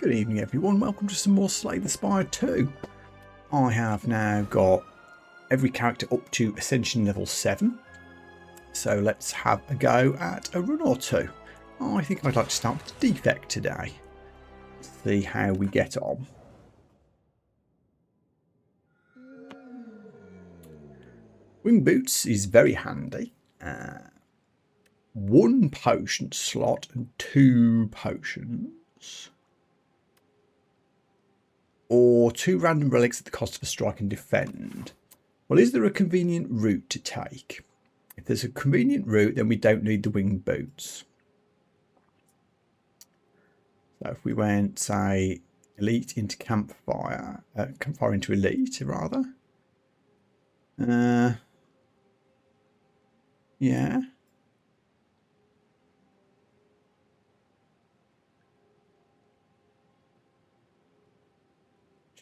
Good evening everyone, welcome to some more Slay the Spire 2. I have now got every character up to Ascension level 7. So let's have a go at a run or two. I think I'd like to start with Defect today. See how we get on. Wing Boots is very handy. 1 potion slot and 2 potions. Or 2 random relics at the cost of a strike and defend. Well, is there a convenient route to take? If there's a convenient route, then we don't need the winged boots. So if we went, say, elite into campfire, campfire into elite, rather. Yeah.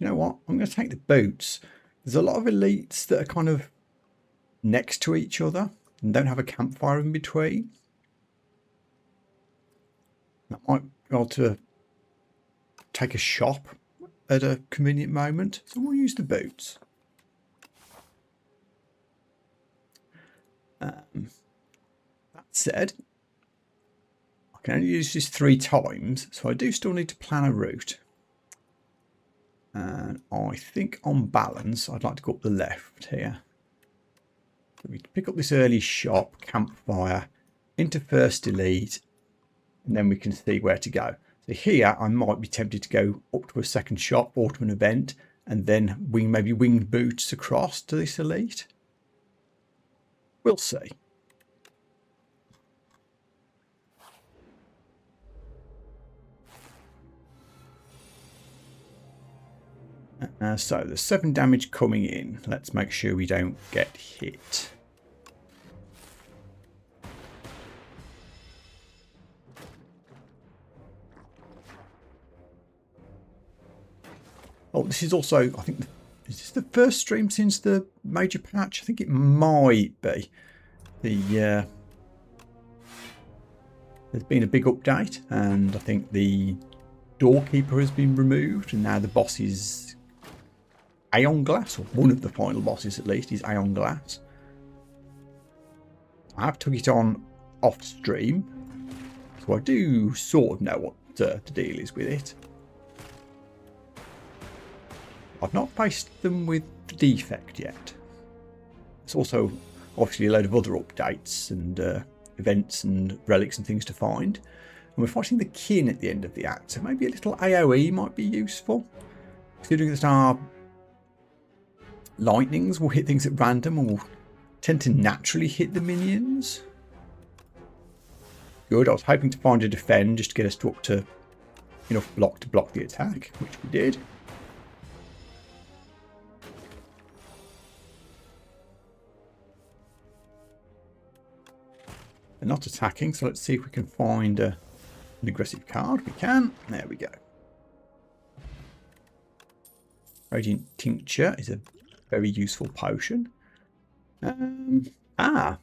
You know what? I'm going to take the boots. There's a lot of elites that are kind of next to each other and don't have a campfire in between. That might be able to take a shop at a convenient moment. So we'll use the boots. That said, I can only use this 3 times, so I do still need to plan a route. And I think on balance, I'd like to go up the left here. So we pick up this early shop, campfire, into first elite, and then we can see where to go. So here, I might be tempted to go up to a second shop or to an event, and then maybe winged boots across to this elite. We'll see. So there's 7 damage coming in. Let's make sure we don't get hit. Oh, this is also, I think, is this the first stream since the major patch? I think it might be. There's been a big update, and I think the doorkeeper has been removed, and now the boss is Aeon Glass, or one of the final bosses at least, is Aeon Glass. I have took it on off stream, so I do sort of know what the deal is with it. I've not faced them with the Defect yet. There's also obviously a load of other updates and events and relics and things to find. And we're fighting the kin at the end of the act, so maybe a little AoE might be useful. Considering that our lightnings will hit things at random and will tend to naturally hit the minions. Good, I was hoping to find a defend just to get us to up to enough block to block the attack, which we did. They're not attacking, so let's see if we can find an aggressive card. We can. There we go. Radiant Tincture is a very useful potion. I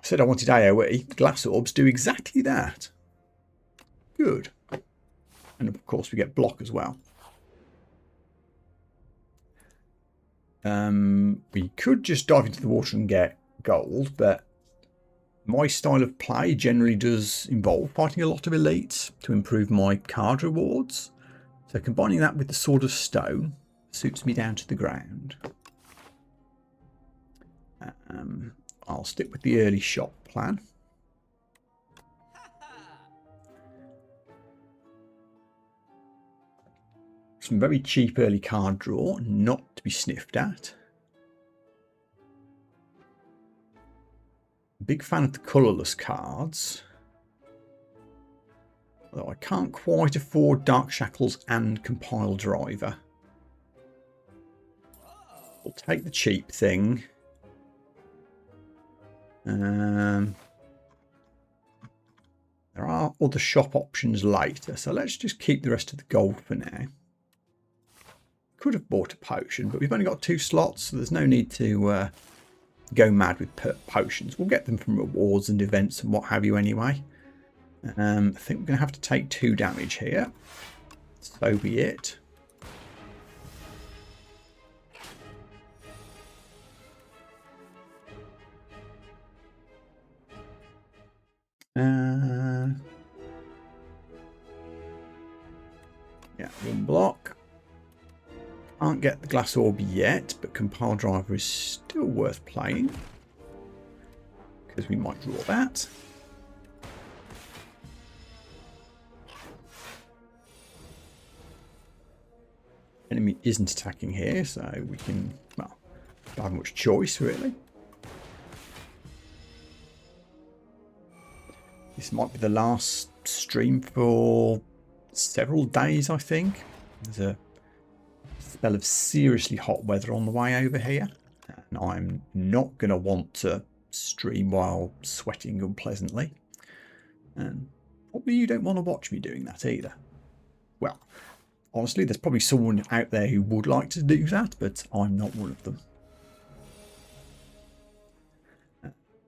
said I wanted AoE. The glass orbs do exactly that. Good. And of course we get block as well. We could just dive into the water and get gold, but my style of play generally does involve fighting a lot of elites to improve my card rewards. So combining that with the Sword of Stone suits me down to the ground. I'll stick with the early shop plan. Some very cheap early card draw, not to be sniffed at. Big fan of the colourless cards. Although I can't quite afford Dark Shackles and Compile Driver. We'll take the cheap thing. There are other shop options later, so let's just keep the rest of the gold for now. Could have bought a potion, but we've only got 2 slots, so there's no need to go mad with potions. We'll get them from rewards and events and what have you anyway. I think we're going to have to take 2 damage here. So be it. Yeah, one block. Can't get the glass orb yet, but compile driver is still worth playing because we might draw that. Enemy isn't attacking here, so we can, well, don't have much choice really. This might be the last stream for several days, I think. There's a spell of seriously hot weather on the way over here, and I'm not going to want to stream while sweating unpleasantly. And probably you don't want to watch me doing that either. Well, honestly, there's probably someone out there who would like to do that, but I'm not one of them.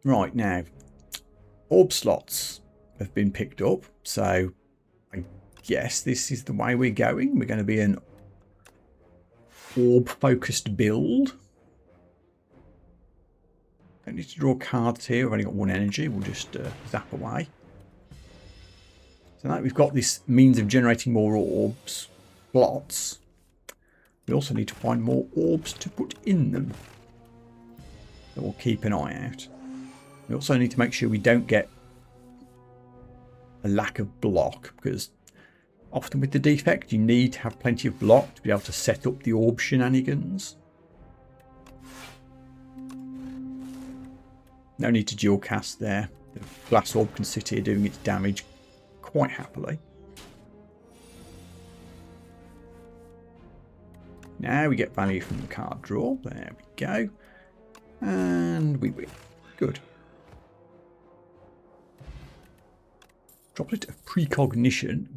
Right, now, orb slots have been picked up, so I guess this is the way we're going. We're going to be an orb-focused build. Don't need to draw cards here. We've only got one energy. We'll just zap away. So now we've got this means of generating more orbs, slots. We also need to find more orbs to put in them. So we'll keep an eye out. We also need to make sure we don't get a lack of block, because often with the defect you need to have plenty of block to be able to set up the orb shenanigans. No need to dual cast there. The glass orb can sit here doing its damage quite happily. Now we get value from the card draw. There we go. And we win. Good. Droplet of Precognition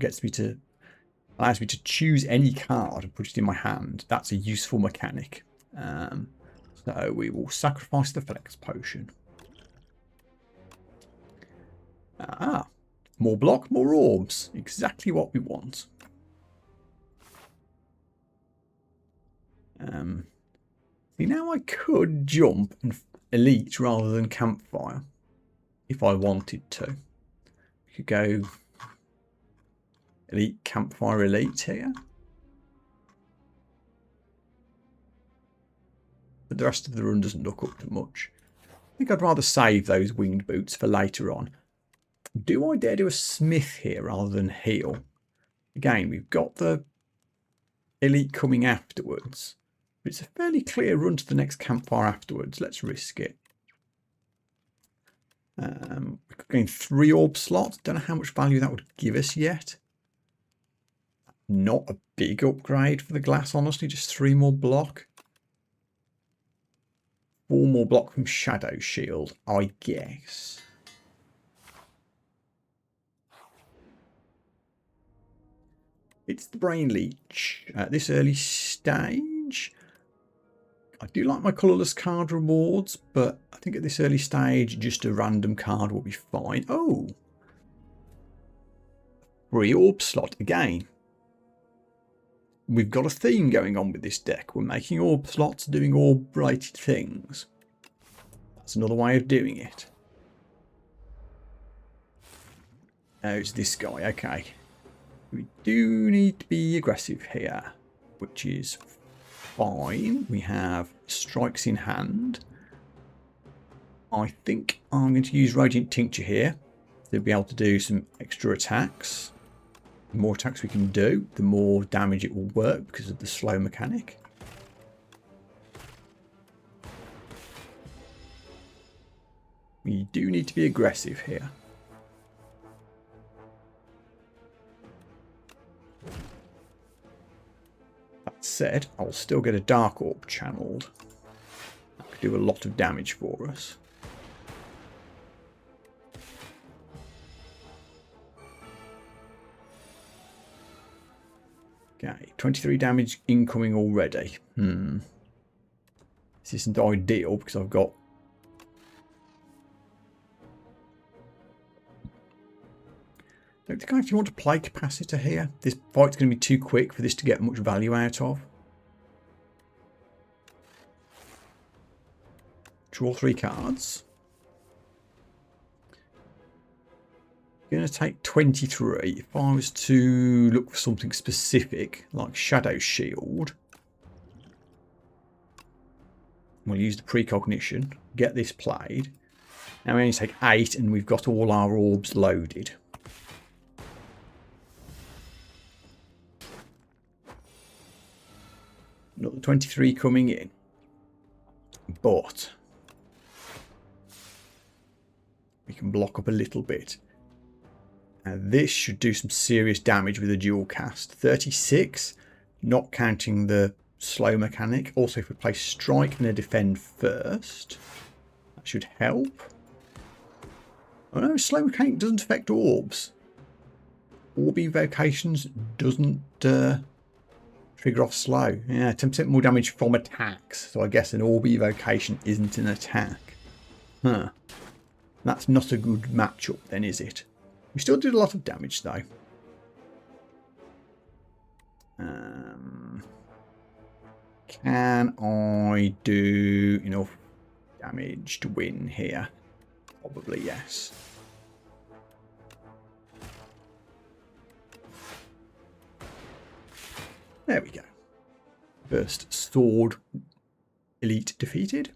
allows me to choose any card and put it in my hand. That's a useful mechanic. So we will sacrifice the Flex Potion. More block, more orbs. Exactly what we want. See, now I could jump and elite rather than campfire if I wanted to. We could go elite, campfire, elite here. But the rest of the run doesn't look up to much. I think I'd rather save those winged boots for later on. Do I dare do a smith here rather than heal? Again, we've got the elite coming afterwards. But it's a fairly clear run to the next campfire afterwards. Let's risk it. We're getting 3 orb slots. Don't know how much value that would give us yet. Not a big upgrade for the glass, honestly. Just 3 more block. 4 more block from Shadow Shield, I guess. It's the Brain Leech at this early stage. I do like my colourless card rewards, but I think at this early stage, just a random card will be fine. Oh! Free orb slot again. We've got a theme going on with this deck. We're making orb slots, doing orb-related things. That's another way of doing it. Oh, it's this guy. Okay. We do need to be aggressive here, which is fine. We have strikes in hand. I think I'm going to use Radiant Tincture here to be able to do some extra attacks. The more attacks we can do, the more damage it will work because of the slow mechanic. We do need to be aggressive here. That said, I'll still get a Dark Orb channeled. That could do a lot of damage for us. Okay, 23 damage incoming already. This isn't ideal because I've got... don't don't think I actually want to play capacitor here. This fight's going to be too quick for this to get much value out of. Draw 3 cards. Going to take 23. If I was to look for something specific, like Shadow Shield, we'll use the precognition, get this played. Now we only take 8 and we've got all our orbs loaded. Another 23 coming in. But we can block up a little bit. Now this should do some serious damage with a dual cast. 36, not counting the slow mechanic. Also, if we play strike and a defend first, that should help. Oh no, slow mechanic doesn't affect orbs. Orb evocations doesn't trigger off slow. Yeah, 10% more damage from attacks. So I guess an orb evocation isn't an attack. Huh. That's not a good matchup then, is it? We still did a lot of damage though. Can I do enough damage to win here? Probably yes. There we go. First sword elite defeated.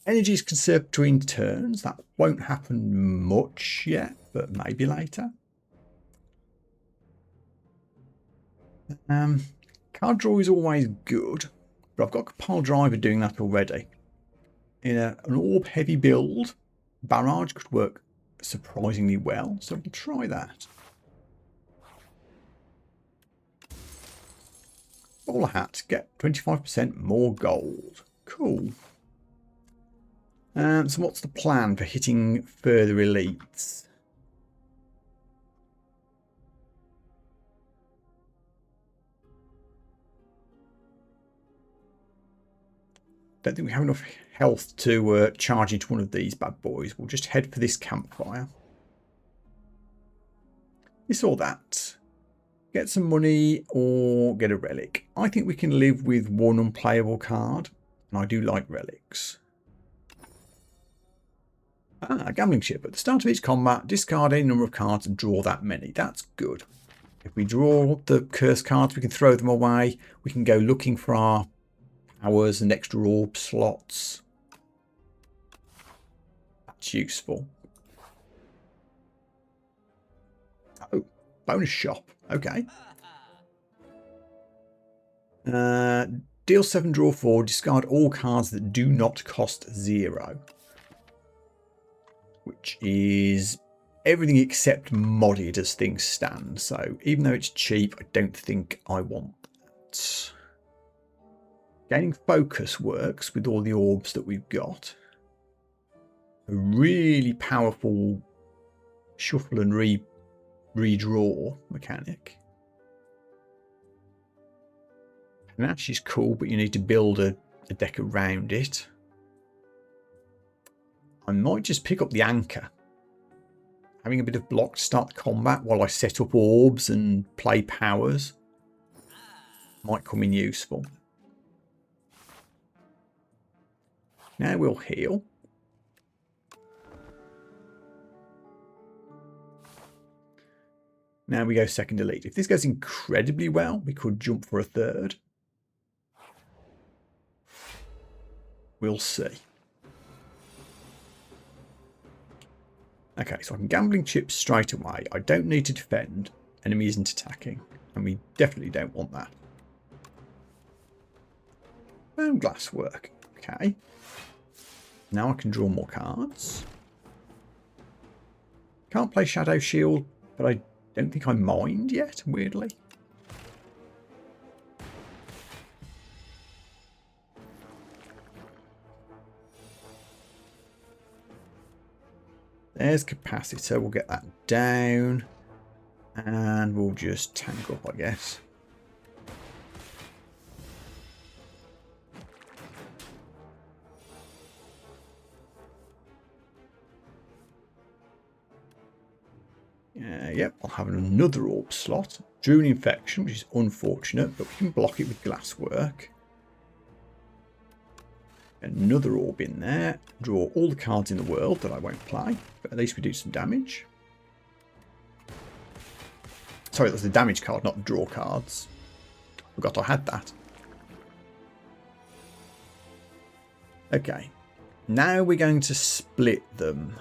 Energy is conserved between turns. That won't happen much yet, but maybe later. Card draw is always good, but I've got Pile Driver doing that already. In an orb heavy build, Barrage could work surprisingly well, so we'll try that. Bowler hat, get 25% more gold. Cool. So what's the plan for hitting further elites? Don't think we have enough health to charge into one of these bad boys. We'll just head for this campfire. This or that. Get some money or get a relic. I think we can live with one unplayable card, and I do like relics. A gambling chip. At the start of each combat, discard any number of cards and draw that many. That's good. If we draw the curse cards, we can throw them away. We can go looking for our powers and extra orb slots. That's useful. Oh, bonus shop. Okay. Deal 7, draw 4. Discard all cards that do not cost 0. Which is everything except modded as things stand. So even though it's cheap, I don't think I want that. Gaining focus works with all the orbs that we've got. A really powerful shuffle and redraw mechanic. Panache is cool, but you need to build a deck around it. I might just pick up the anchor. Having a bit of block to start combat while I set up orbs and play powers might come in useful. Now we'll heal. Now we go second elite. If this goes incredibly well, we could jump for a third. We'll see. Okay, so I can gambling chips straight away. I don't need to defend. Enemy isn't attacking. And we definitely don't want that. Glass work. Okay. Now I can draw more cards. Can't play Shadow Shield, but I don't think I mind yet, weirdly. There's capacitor. We'll get that down. And we'll just tank up, I guess. Yep, I'll have another orb slot. Drew an infection, which is unfortunate, but we can block it with glasswork. Another orb in there. Draw all the cards in the world that I won't play, but at least we do some damage. Sorry, that's the damage card, not the draw cards. Forgot I had that. Okay. Now we're going to split them.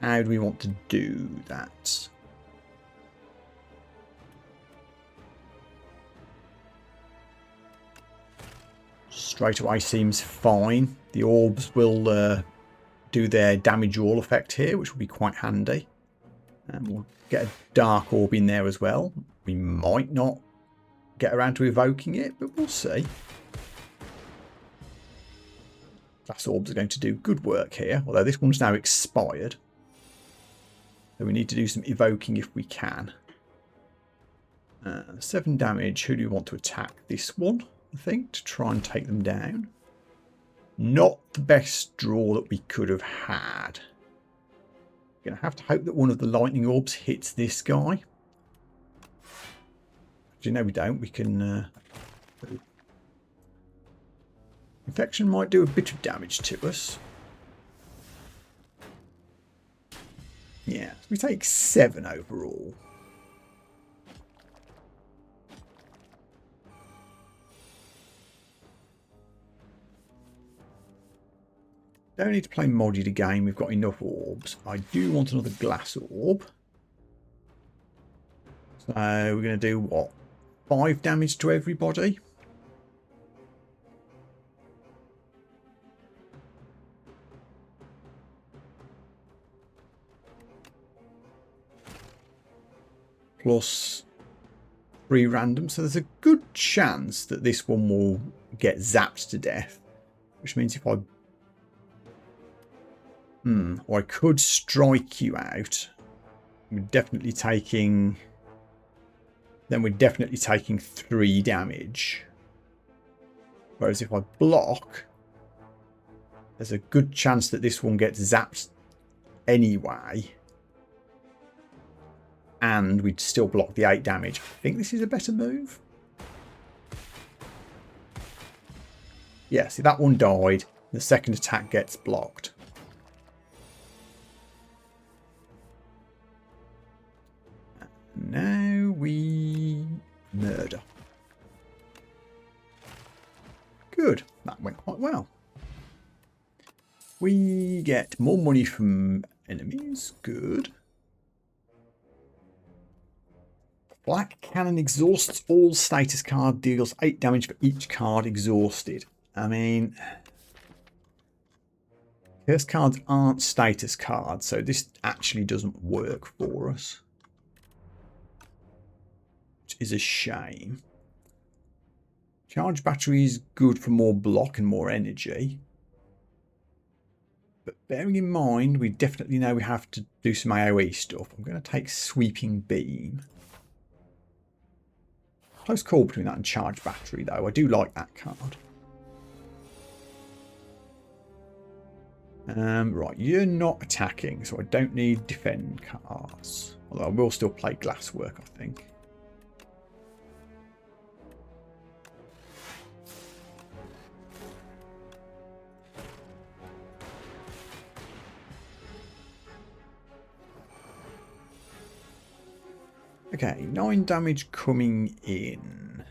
How do we want to do that? Straight away seems fine. The orbs will do their damage all effect here, which will be quite handy. And we'll get a dark orb in there as well. We might not get around to evoking it, but we'll see. Glass orbs are going to do good work here, although this one's now expired. So we need to do some evoking if we can. 7 damage. Who do we want to attack? This one, I think, to try and take them down. Not the best draw that we could have had. Going to have to hope that one of the lightning orbs hits this guy. Actually, no, we don't. We can... Infection might do a bit of damage to us. Yeah, so we take 7 overall. Don't need to play modded again. We've got enough orbs. I do want another glass orb. So we're going to do what? 5 damage to everybody. Plus 3 random. So there's a good chance that this one will get zapped to death. Which means if I... or I could strike you out. We're definitely taking... Then we're definitely taking 3 damage. Whereas if I block... There's a good chance that this one gets zapped anyway. And we'd still block the 8 damage. I think this is a better move. Yeah, see, that one died. The second attack gets blocked. Now we murder. Good. That went quite well. We get more money from enemies. Good. Black Cannon exhausts all status card, deals 8 damage for each card exhausted. I mean, curse cards aren't status cards, so this actually doesn't work for us. Which is a shame. Charge battery is good for more block and more energy. But bearing in mind, we definitely know we have to do some AoE stuff. I'm going to take Sweeping Beam. Close call between that and Charge Battery, though. I do like that card. Right, you're not attacking, so I don't need Defend cards. Although I will still play Glasswork, I think. Okay, 9 damage coming in.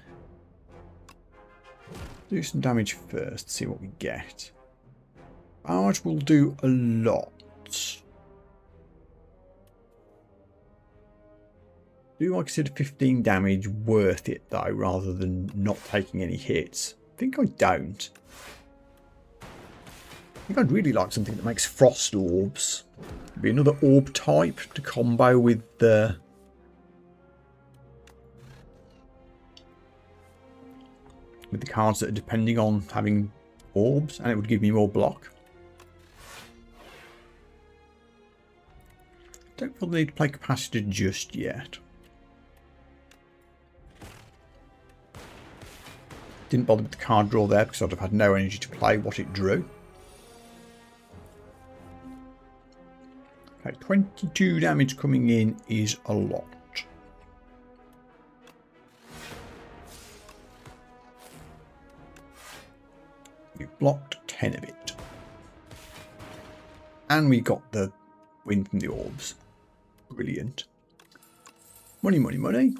Do some damage first, see what we get. Barge will do a lot. Do I consider 15 damage worth it though, rather than not taking any hits? I think I don't. I think I'd really like something that makes Frost Orbs. Be another orb type to combo with the... with the cards that are depending on having orbs, and it would give me more block. Don't feel the need to play Capacitor just yet. Didn't bother with the card draw there because I'd have had no energy to play what it drew. Okay, Okay, 22 damage coming in is a lot. We've blocked 10 of it. And we got the win from the orbs. Brilliant. Money, money, money.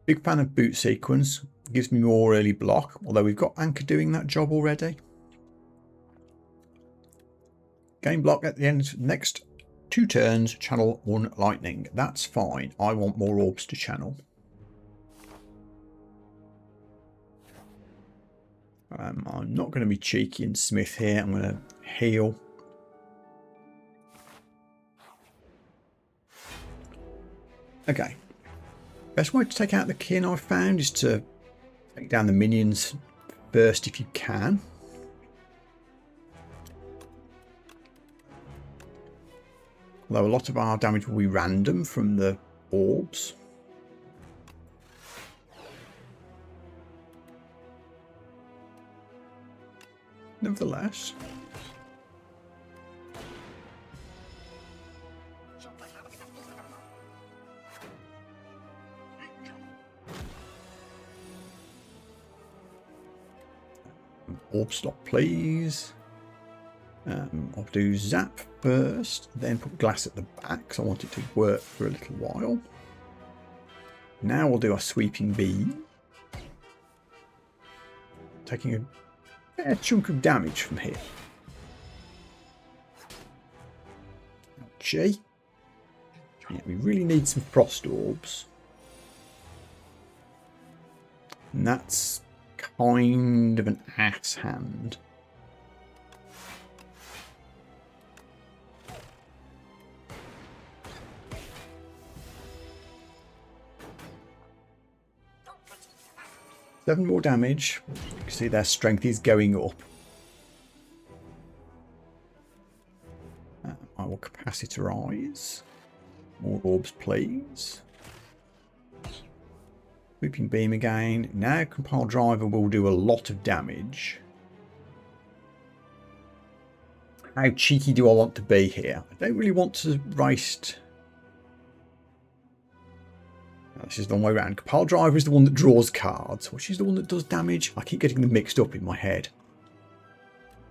Big fan of boot sequence. Gives me more early block, although we've got Anchor doing that job already. Game block at the end of the next 2 turns, channel 1 lightning. That's fine. I want more orbs to channel. I'm not going to be cheeky and Smith here. I'm going to heal. Okay. Best way to take out the kin I've found is to take down the minions first if you can. Although a lot of our damage will be random from the orbs. Nevertheless. Orb stop, please. I'll do zap first, then put glass at the back because I want it to work for a little while. Now we'll do our sweeping beam. Taking a fair chunk of damage from here. Ouchie. Yeah, we really need some frost orbs. And that's kind of an ass hand. Seven more damage. You can see their strength is going up. I will capacitorize. More orbs, please. Sweeping beam again. Now compile driver will do a lot of damage. How cheeky do I want to be here? I don't really want to waste. This is the wrong way around. Compile driver is the one that draws cards. Which is the one that does damage? I keep getting them mixed up in my head.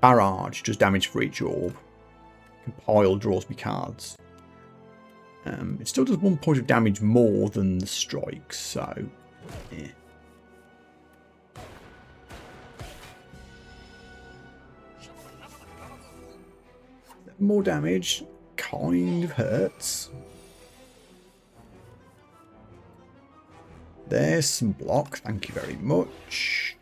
Barrage does damage for each orb. Compile draws me cards. It still does 1 point of damage more than the strikes, so yeah. More damage kind of hurts. There's some block, thank you very much.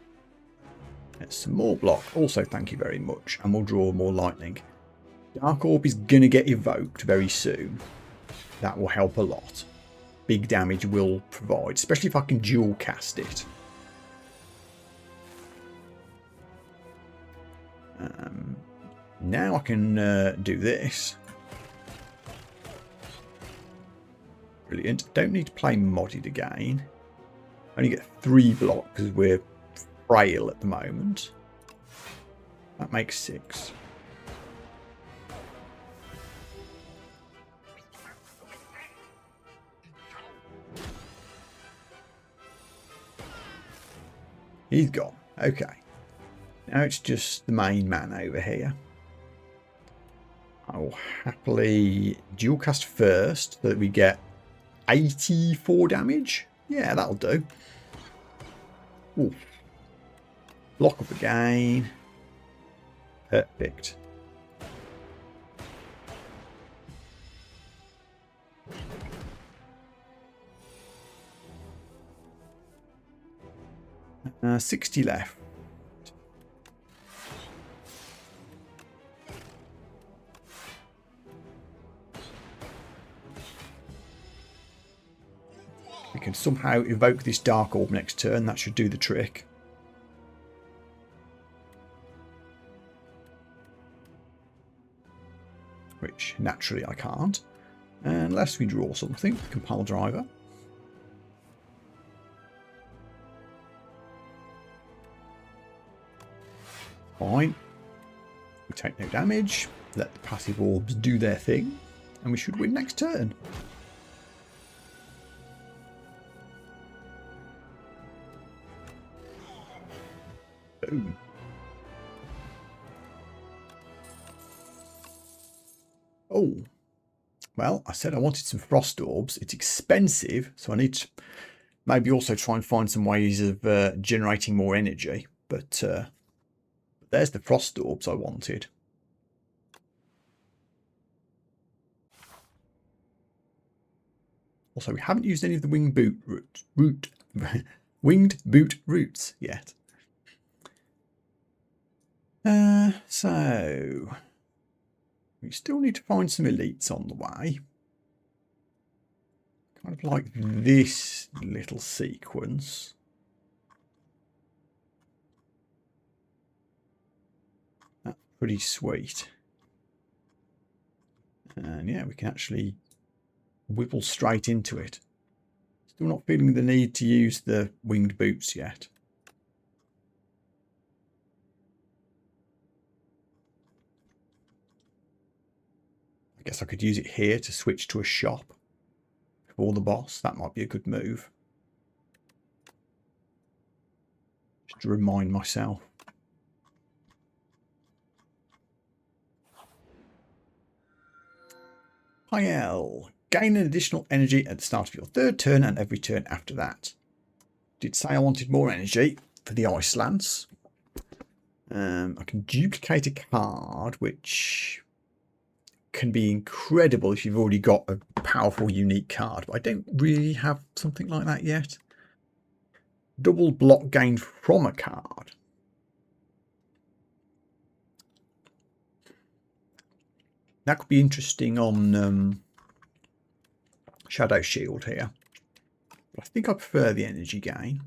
There's some more block, also thank you very much. And we'll draw more lightning. Dark Orb is going to get evoked very soon. That will help a lot. Big damage will provide, especially if I can dual cast it. Now I can do this. Brilliant. Don't need to play modded again. Only get 3 block because we're frail at the moment. That makes 6. He's gone. Okay. Now it's just the main man over here. I will happily dual cast first so that we get 84 damage. Yeah, that'll do. Ooh. Block up again. Perfect. 60 left. We can somehow evoke this Dark Orb next turn. That should do the trick. Which, naturally, I can't. Unless we draw something. Compile driver. Fine. We take no damage. Let the passive orbs do their thing. And we should win next turn. Boom. Oh. Well, I said I wanted some frost orbs. It's expensive, so I need to maybe also try and find some ways of generating more energy. But there's the frost orbs I wanted. Also, we haven't used any of the winged boot roots yet. So we still need to find some elites on the way. Kind of like this little sequence. That's pretty sweet. And yeah, we can actually whipple straight into it. Still not feeling the need to use the winged boots yet. I guess I could use it here to switch to a shop before the boss. That might be a good move. Just to remind myself. Hiel. Gain an additional energy at the start of your third turn and every turn after that. Did say I wanted more energy for the Ice Lance. I can duplicate a card, which can be incredible if you've already got a powerful, unique card. But I don't really have something like that yet. Double block gained from a card. That could be interesting on Shadow Shield here. But I think I prefer the energy gain.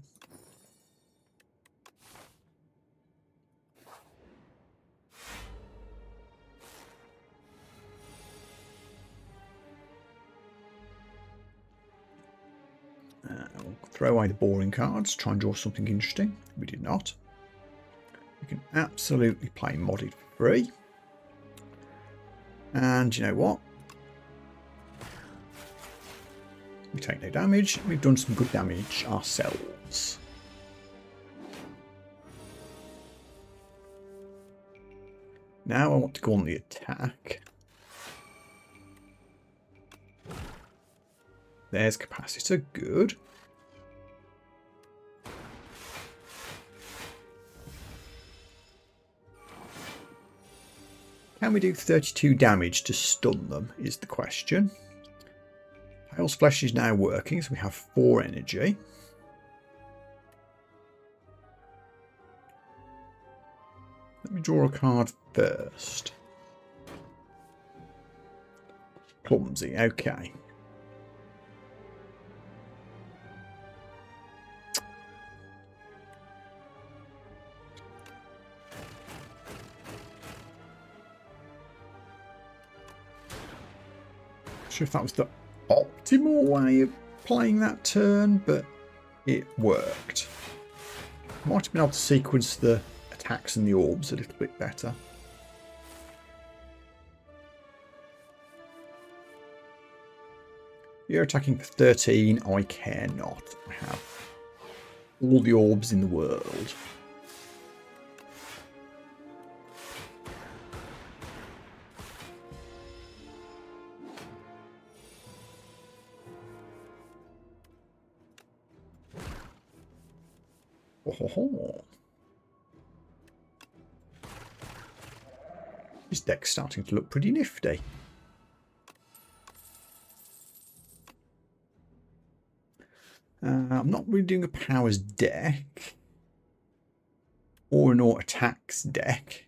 We'll throw away the boring cards, try and draw something interesting. We did not. We can absolutely play modded for free. And you know what? We take no damage. We've done some good damage ourselves. Now I want to go on the attack. There's capacitor, good. Can we do 32 damage to stun them is the question. Pale's Flesh is now working, so we have 4 energy. Let me draw a card first. Clumsy, okay. Not sure if that was the optimal way of playing that turn, but it worked. Might have been able to sequence the attacks and the orbs a little bit better. You're attacking for 13. I care not. I have all the orbs in the world. Oh. This deck's starting to look pretty nifty. I'm not really doing a powers deck or an auto attacks deck.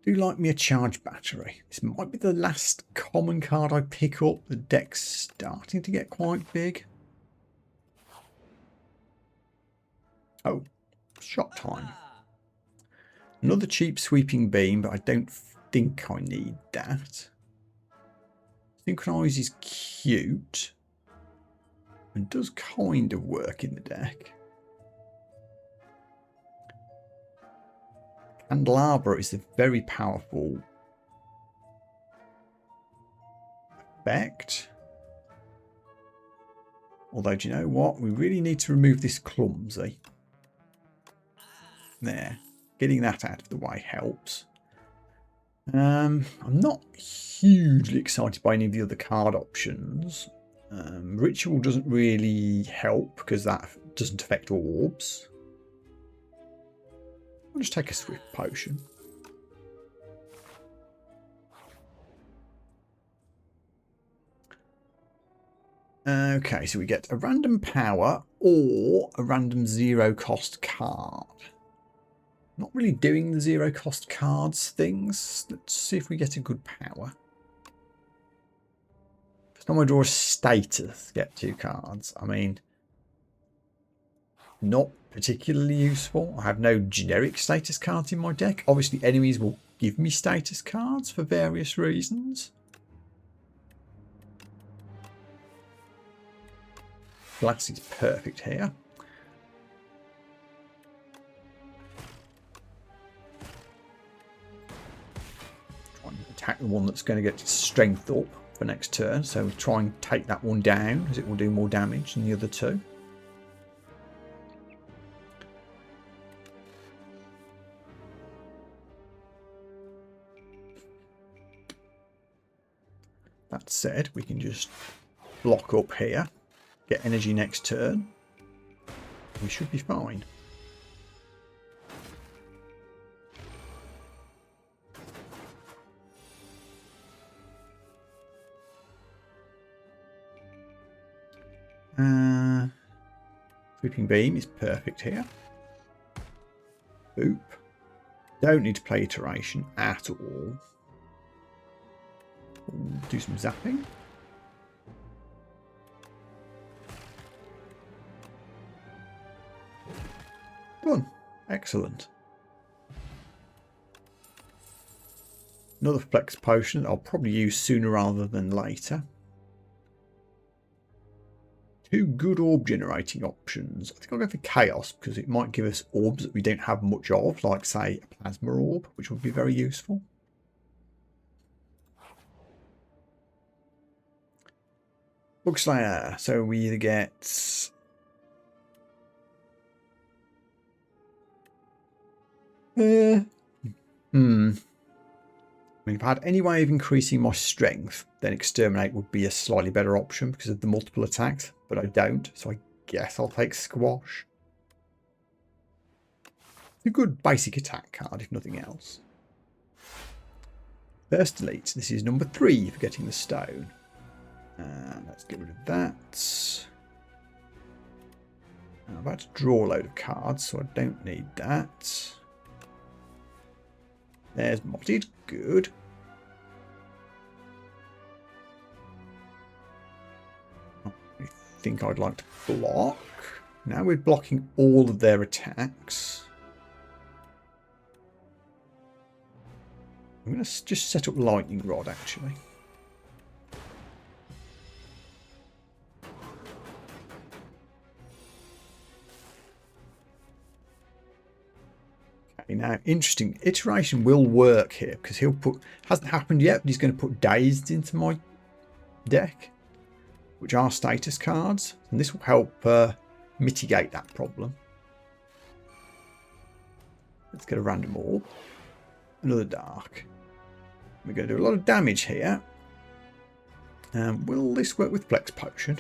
Do like me a charge battery. This might be the last common card I pick up. The deck's starting to get quite big. Oh, shot time. Another cheap sweeping beam, but I don't think I need that. Synchronise is cute and does kind of work in the deck. Candelabra is a very powerful effect. Although, do you know what? We really need to remove this clumsy. There. Getting that out of the way helps. I'm not hugely excited by any of the other card options. Ritual doesn't really help because that doesn't affect orbs. I'll just take a swift potion. Okay, so we get a random power or a random zero cost card. Not really doing the zero cost cards things. Let's see if we get a good power. First time I draw a status, get 2 cards. I mean, not particularly useful. I have no generic status cards in my deck. Obviously, enemies will give me status cards for various reasons. Glass is perfect here. Try and attack the one that's going to get its strength up for next turn. So try and take that one down, as it will do more damage than the other 2. That said, we can just block up here, get energy next turn. We should be fine. Sweeping Beam is perfect here. Boop. Don't need to play Iteration at all. We'll do some zapping. Done. Excellent. Another flex potion I'll probably use sooner rather than later. 2 good orb generating options. I think I'll go for Chaos because it might give us orbs that we don't have much of, like say a Plasma Orb, which would be very useful. Bookslayer. So we either get I mean, if I had any way of increasing my strength, then Exterminate would be a slightly better option because of the multiple attacks, but I don't, so I guess I'll take Squash. It's a good basic attack card, if nothing else. First Elite, this is number 3 for getting the stone. Let's get rid of that. I'm about to draw a load of cards, so I don't need that. There's Modded, good. I think I'd like to block. Now we're blocking all of their attacks. I'm going to just set up Lightning Rod, actually. Now, interesting. Iteration will work here because he'll put, hasn't happened yet, but he's going to put Dazed into my deck, which are status cards, and this will help mitigate that problem. Let's get a random orb, another dark. We're going to do a lot of damage here. Will this work with Flex Potion?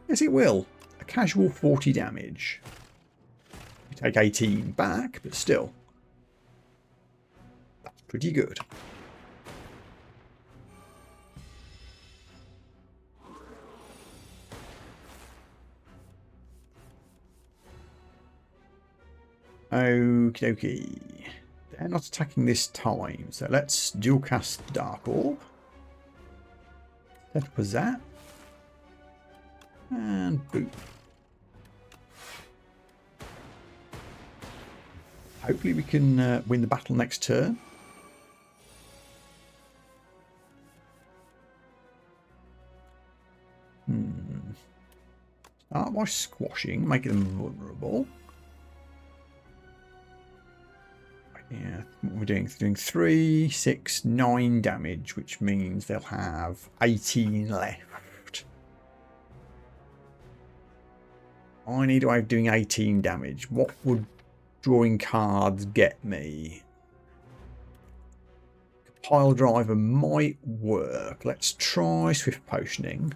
Yes, it will. A casual 40 damage. Take 18 back, but still, that's pretty good. Okie dokie. They're not attacking this time, so let's dual cast Dark Orb. Set up a Zap. And boop. Hopefully we can win the battle next turn. Start by squashing, making them vulnerable. what we're doing. They're doing 3, 6, 9 damage, which means they'll have 18 left. I need a way of doing 18 damage. What would drawing cards get me? Pile driver might work. Let's try swift potioning.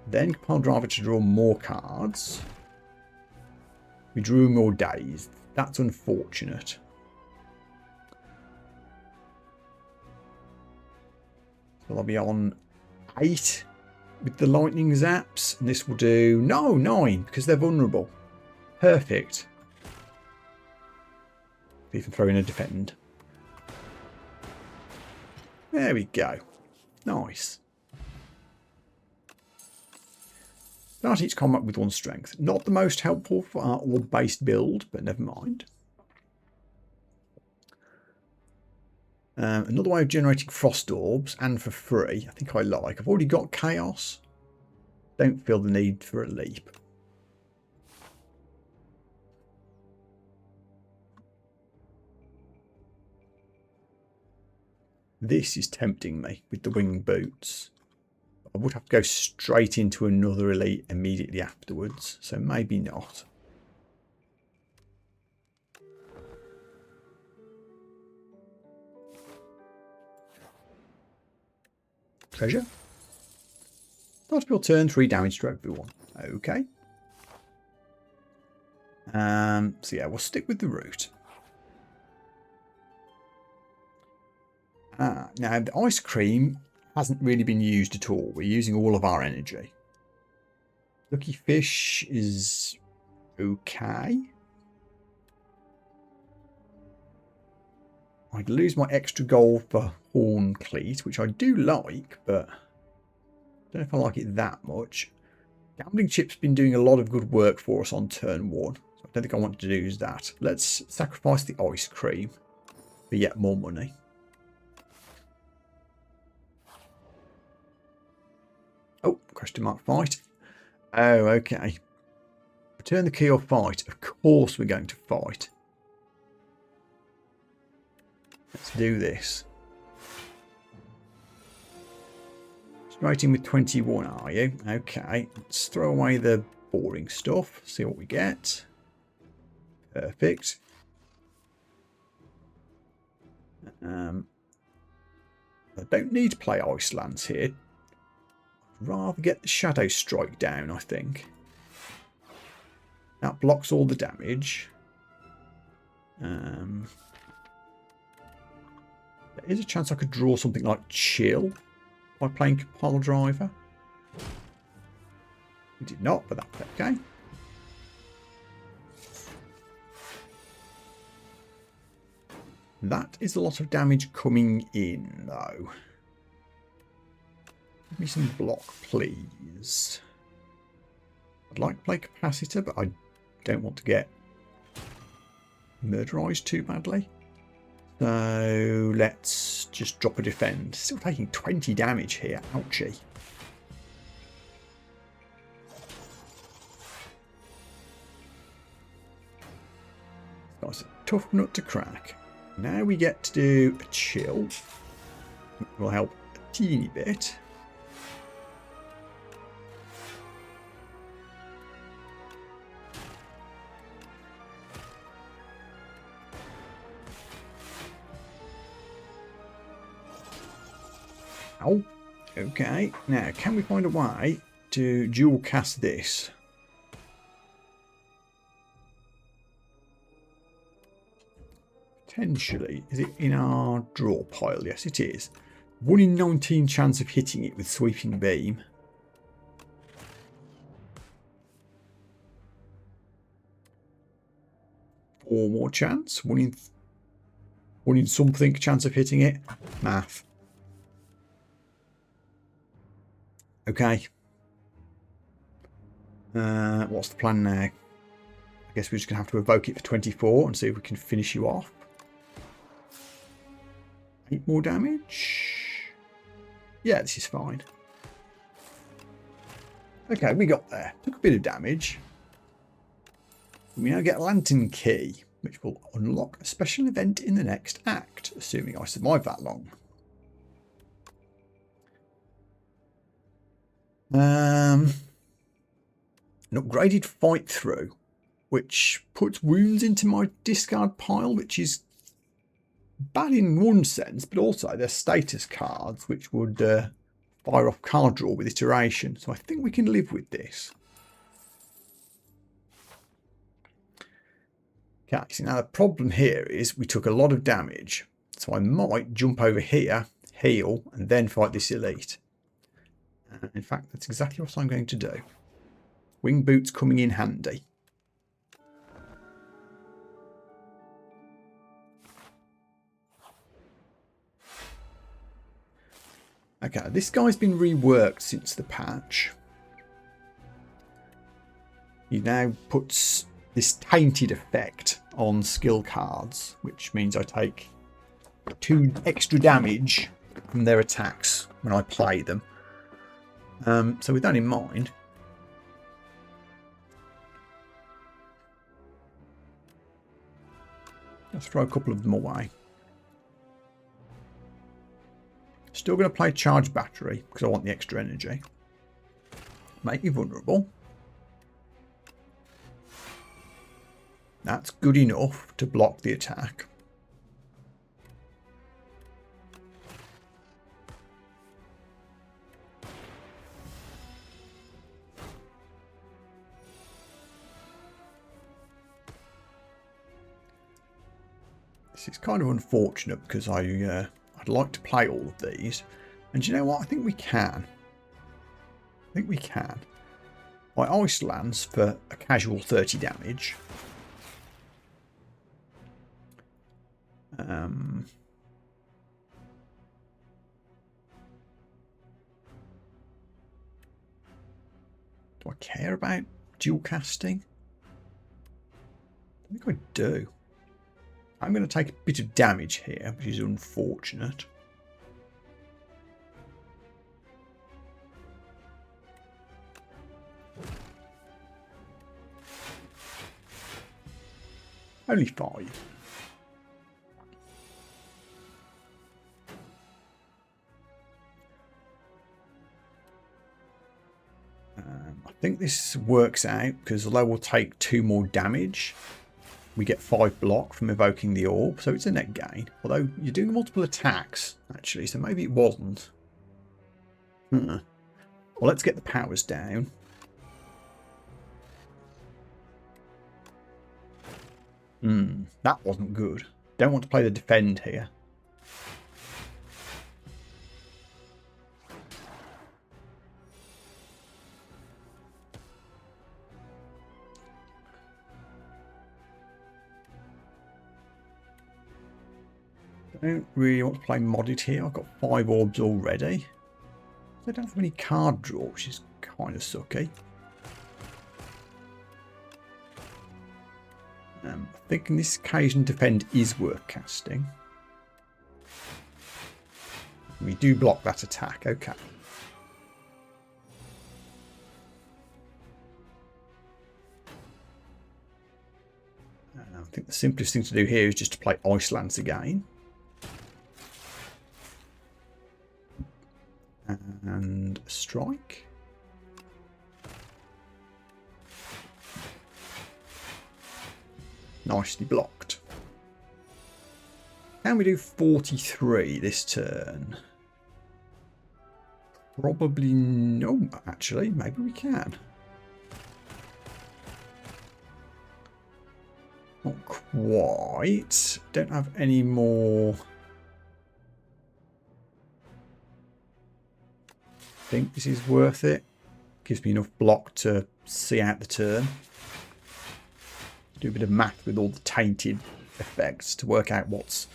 Then pile driver to draw more cards. We drew more days. That's unfortunate. So I'll be on 8 with the lightning zaps. And this will do... No, 9, because they're vulnerable. Perfect. Even throw in a defend. There we go. Nice. Start each combat with 1 strength. Not the most helpful for our orb-based build, but never mind. Another way of generating frost orbs, and for free, I think I like. I've already got chaos. Don't feel the need for a leap. This is tempting me with the winged boots. I would have to go straight into another elite immediately afterwards, so maybe not. Treasure. Start of your turn, 3 damage to everyone. Okay. So yeah, we'll stick with the route. Now the ice cream hasn't really been used at all. We're using all of our energy. Lucky fish is okay. I'd lose my extra gold for horn cleat, which I do like, but I don't know if I like it that much. Gambling chip's been doing a lot of good work for us on turn 1. So I don't think I want to do that. Let's sacrifice the ice cream for yet more money. Oh, question mark fight. Oh, okay. Return the key or fight. Of course we're going to fight. Let's do this. Straight in with 21, are you? Okay. Let's throw away the boring stuff. See what we get. Perfect. I don't need to play Icelands here. Rather get the Shadow Strike down, I think. That blocks all the damage. There is a chance I could draw something like Chill by playing Pile Driver. We did not, but that's okay. That is a lot of damage coming in, though. Give me some block, please. I'd like to play Capacitor, but I don't want to get murderized too badly. So let's just drop a defend. Still taking 20 damage here. Ouchie. That's a tough nut to crack. Now we get to do a chill. It will help a teeny bit. Oh, okay. Now, can we find a way to dual cast this? Potentially. Is it in our draw pile? Yes, it is. 1 in 19 chance of hitting it with Sweeping Beam. Four more chance. 1 in something chance of hitting it. Math. Okay. What's the plan now? I guess we're just going to have to evoke it for 24 and see if we can finish you off. 8 more damage. Yeah, this is fine. Okay, we got there. Took a bit of damage. We now get Lantern Key. which will unlock a special event in the next act, assuming I survive that long. An upgraded fight through, which puts wounds into my discard pile, which is bad in one sense, but also they're status cards, which would fire off card draw with iteration. So I think we can live with this. Okay, so now the problem here is we took a lot of damage. So I might jump over here, heal, and then fight this elite. In fact, that's exactly what I'm going to do. Wing boots coming in handy. Okay, this guy's been reworked since the patch. He now puts this tainted effect on skill cards, which means I take 2 extra damage from their attacks when I play them. So with that in mind, let's throw a couple of them away. Still going to play charge battery because I want the extra energy. Make you vulnerable. That's good enough to block the attack. This is kind of unfortunate because I'd like to play all of these. And you know what? I think we can. I think we can. My Ice Lance for a casual 30 damage. Do I care about dual casting? I think I do. I'm going to take a bit of damage here, which is unfortunate. Only 5. I think this works out because although we'll take 2 more damage, we get 5 block from evoking the orb, so it's a net gain. Although you're doing multiple attacks, actually, so maybe it wasn't. Well, let's get the powers down. That wasn't good. Don't want to play the defend here. I don't really want to play modded here. I've got 5 orbs already. I don't have any card draw, which is kind of sucky. I think in this occasion defend is worth casting. We do block that attack, okay. I think the simplest thing to do here is just to play Ice Lance again. And strike. Nicely blocked. Can we do 43 this turn? Probably no, actually. Maybe we can. Not quite. Don't have any more. I think this is worth it. Gives me enough block to see out the turn. Do a bit of math with all the tainted effects to work out what's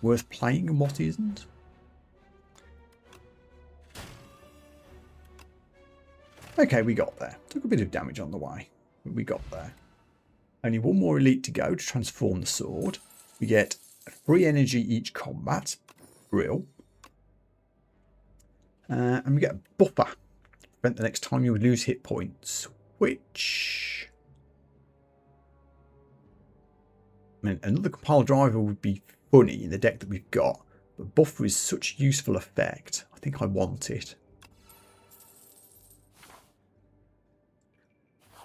worth playing and what isn't. Okay, we got there. Took a bit of damage on the way, but we got there. Only 1 more elite to go to transform the sword. We get free energy each combat. Brill. And we get a buffer. Prevent the next time you would lose hit points. Which I mean, another pile driver would be funny in the deck that we've got, but buffer is such a useful effect. I think I want it.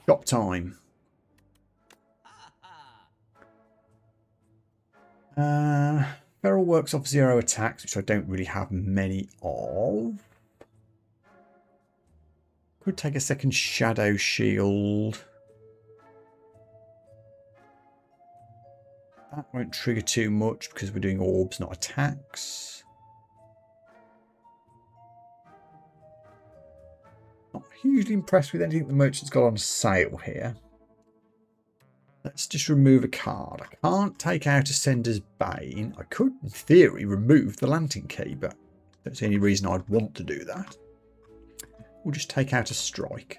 Shop time. Feral works off 0 attacks, which I don't really have many of. Could take a second shadow shield. That won't trigger too much because we're doing orbs, not attacks. Not hugely impressed with anything the merchant's got on sale here. Let's just remove a card. I can't take out Ascender's Bane. I could, in theory, remove the Lantern Key, but don't see any reason I'd want to do that. We'll just take out a Strike.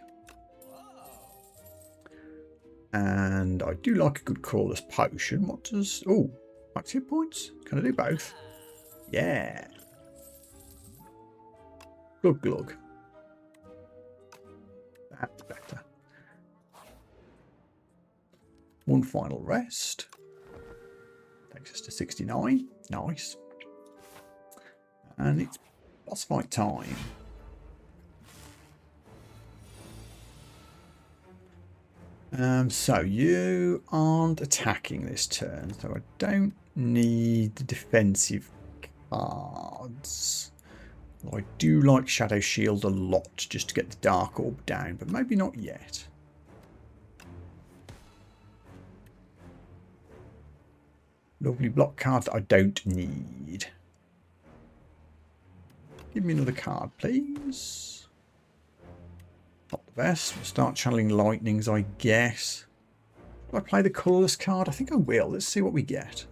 And I do like a good Crawler's Potion. What does... Oh, max hit points? Can I do both? Yeah. Glug glug. That's better. One final rest. Takes us to 69. Nice. And it's boss fight time. So you aren't attacking this turn, so I don't need the defensive cards. Well, I do like Shadow Shield a lot just to get the Dark Orb down, but maybe not yet. Lovely block card that I don't need. Give me another card, please. Not the best. We'll start channeling lightnings, I guess. Do I play the colourless card? I think I will. Let's see what we get.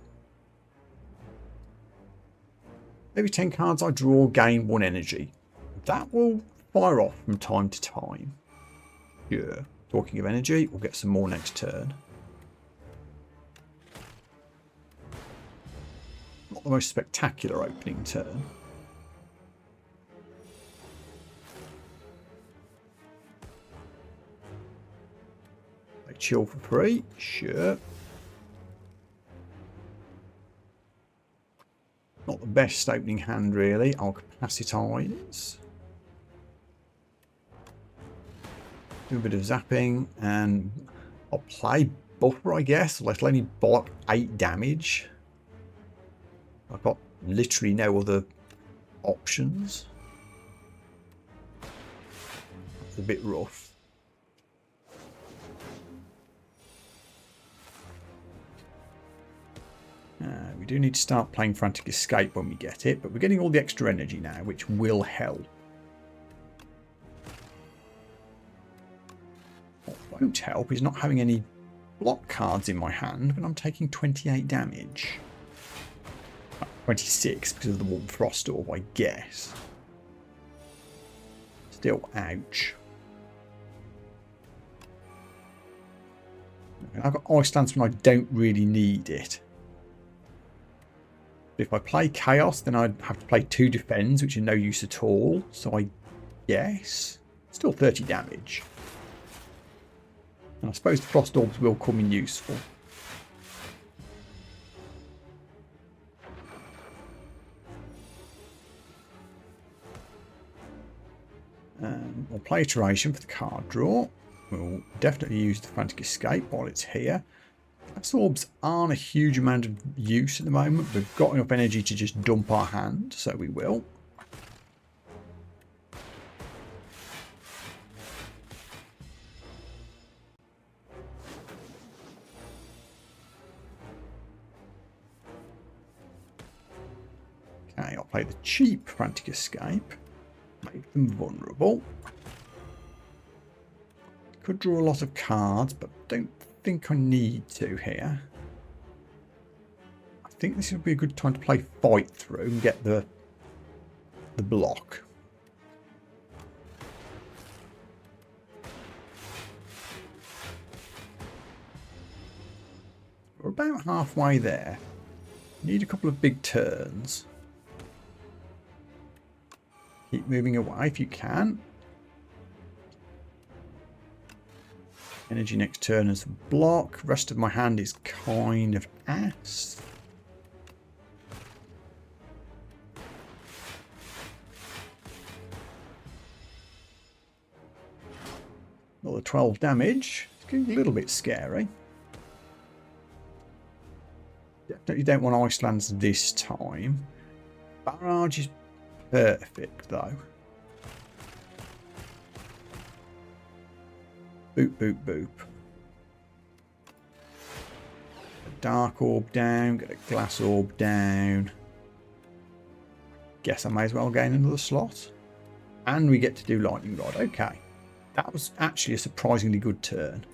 Maybe 10 cards I draw, gain 1 energy. That will fire off from time to time. Yeah. Talking of energy, we'll get some more next turn. Not the most spectacular opening turn. They chill for free, sure. Not the best opening hand really. I'll capacitize. Do a bit of zapping and I'll play buffer, I guess. It'll only block 8 damage. I've got literally no other options. It's a bit rough. We do need to start playing Frantic Escape when we get it, but we're getting all the extra energy now, which will help. What won't help is not having any block cards in my hand when I'm taking 28 damage. 26 because of the Warm Frost Orb, I guess. Still, ouch. I've got Ice Lance when I don't really need it. If I play Chaos, then I'd have to play 2 Defends, which are no use at all. So I guess still 30 damage. And I suppose the Frost Orbs will come in useful. We'll play Iteration for the card draw. We'll definitely use the Frantic Escape while it's here. Frost Orbs aren't a huge amount of use at the moment. We've got enough energy to just dump our hand, so we will. Okay, I'll play the cheap Frantic Escape. Make them vulnerable. Could draw a lot of cards, but don't think I need to here. I think this would be a good time to play Fight Through and get the block. We're about halfway there. Need a couple of big turns. Keep moving away if you can. Energy next turn as a block. Rest of my hand is kind of ass. Another 12 damage. It's getting a little bit scary. Definitely don't want Icelands this time. Barrage is perfect though. Boop, boop, boop. A dark orb down, get a glass orb down. Guess I may as well gain another slot. And we get to do lightning rod. Okay. That was actually a surprisingly good turn.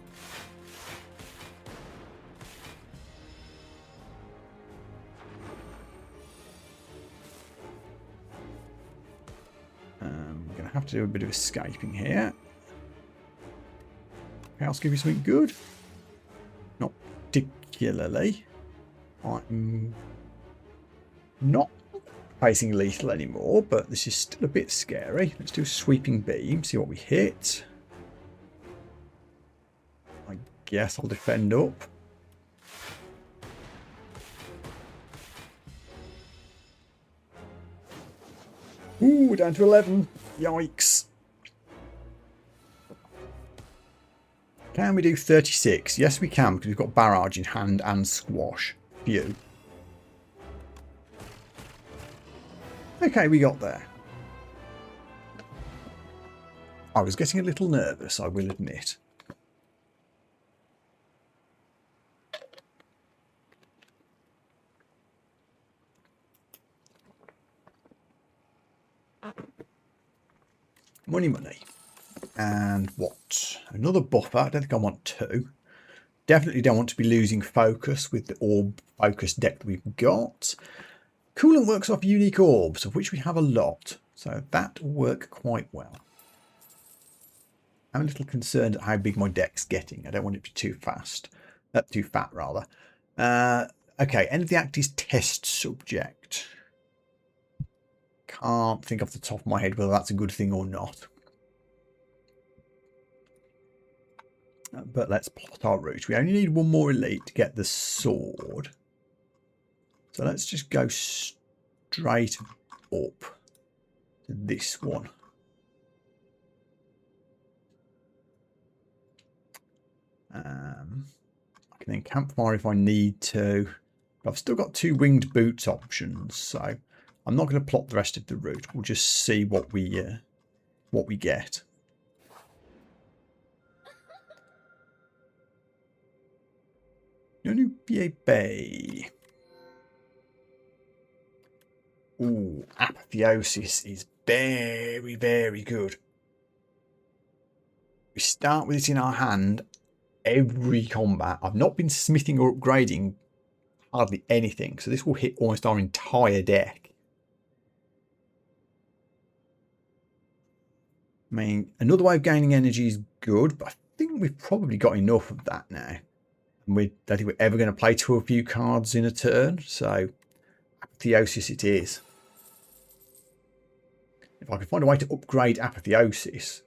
We're going to have to do a bit of escaping here. Else give you something good? Not particularly. I'm not facing lethal anymore, but this is still a bit scary. Let's do a sweeping beam, see what we hit. I guess I'll defend up. Ooh, down to 11. Yikes. Can we do 36? Yes, we can, because we've got barrage in hand and squash. Phew. Okay, we got there. I was getting a little nervous, I will admit. Money, money. And what? Another buffer. I don't think I want two. Definitely don't want to be losing focus with the orb focus deck that we've got. Coolant works off unique orbs, of which we have a lot. So that will work quite well. I'm a little concerned at how big my deck's getting. I don't want it to be too fast. Too fat, rather. Okay, end of the act is test subject. Can't think off the top of my head whether that's a good thing or not. But let's plot our route. We only need one more elite to get the sword. So let's just go straight up to this one. I can then campfire if I need to. But I've still got 2 winged boots options, so I'm not going to plot the rest of the route. We'll just see what we get. Nonupier Bay. Ooh, Apotheosis is very, very good. We start with it in our hand every combat. I've not been smithing or upgrading hardly anything, so this will hit almost our entire deck. I mean, another way of gaining energy is good, but I think we've probably got enough of that now. And I don't think we're ever going to play to a few cards in a turn, so Apotheosis it is. If I can find a way to upgrade Apotheosis,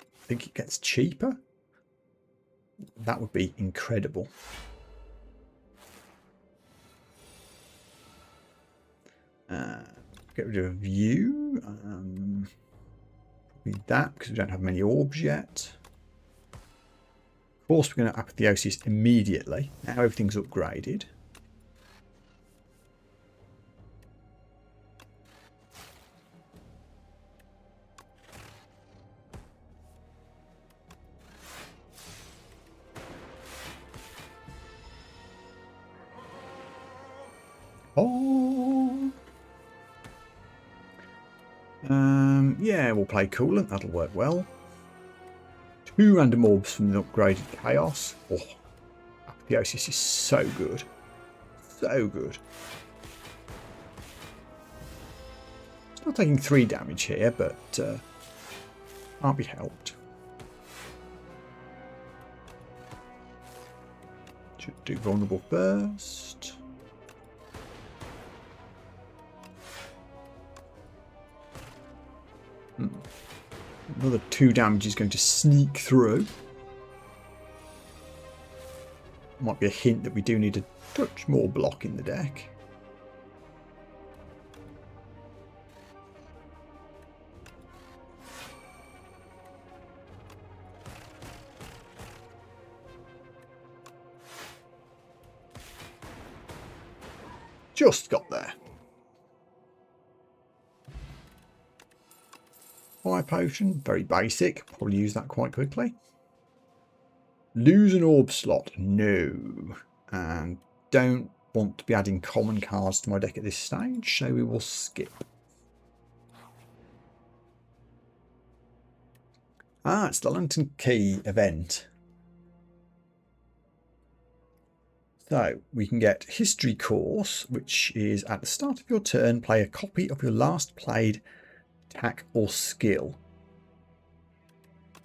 I think it gets cheaper. That would be incredible. Get rid of a view. Probably that, because we don't have many orbs yet. Of course, we're going to Apotheosis immediately. Now everything's upgraded. Oh. Yeah, we'll play Coolant. That'll work well. 2 random orbs from the upgraded Chaos. Oh, Apotheosis is so good. So good. Still taking 3 damage here, but can't be helped. Should do vulnerable first. Another 2 damage is going to sneak through. might be a hint that we do need a touch more block in the deck. Just got there. Fire potion, very basic. Probably use that quite quickly. Lose an orb slot. No. And don't want to be adding common cards to my deck at this stage, so we will skip. Ah, it's the Lantern Key event. So we can get History Course, which is at the start of your turn, play a copy of your last played attack or skill.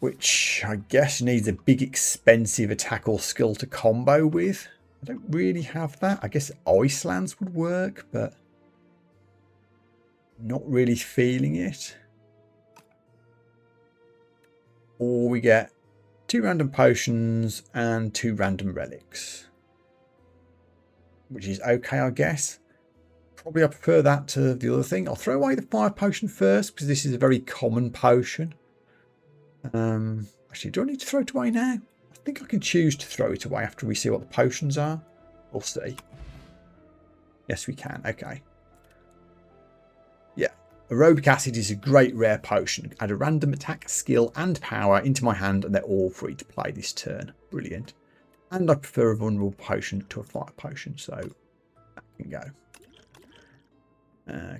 Which I guess needs a big expensive attack or skill to combo with. I don't really have that. I guess Icelands would work, but not really feeling it. Or we get 2 random potions and 2 random relics. Which is okay, I guess. Probably I prefer that to the other thing. I'll throw away the fire potion first because this is a very common potion. Actually, do I need to throw it away now? I think I can choose to throw it away after we see what the potions are. We'll see. Yes, we can. Okay. Yeah. Aerobic acid is a great rare potion. Add a random attack, skill, and power into my hand, and they're all free to play this turn. Brilliant. And I prefer a vulnerable potion to a fire potion, so that can go.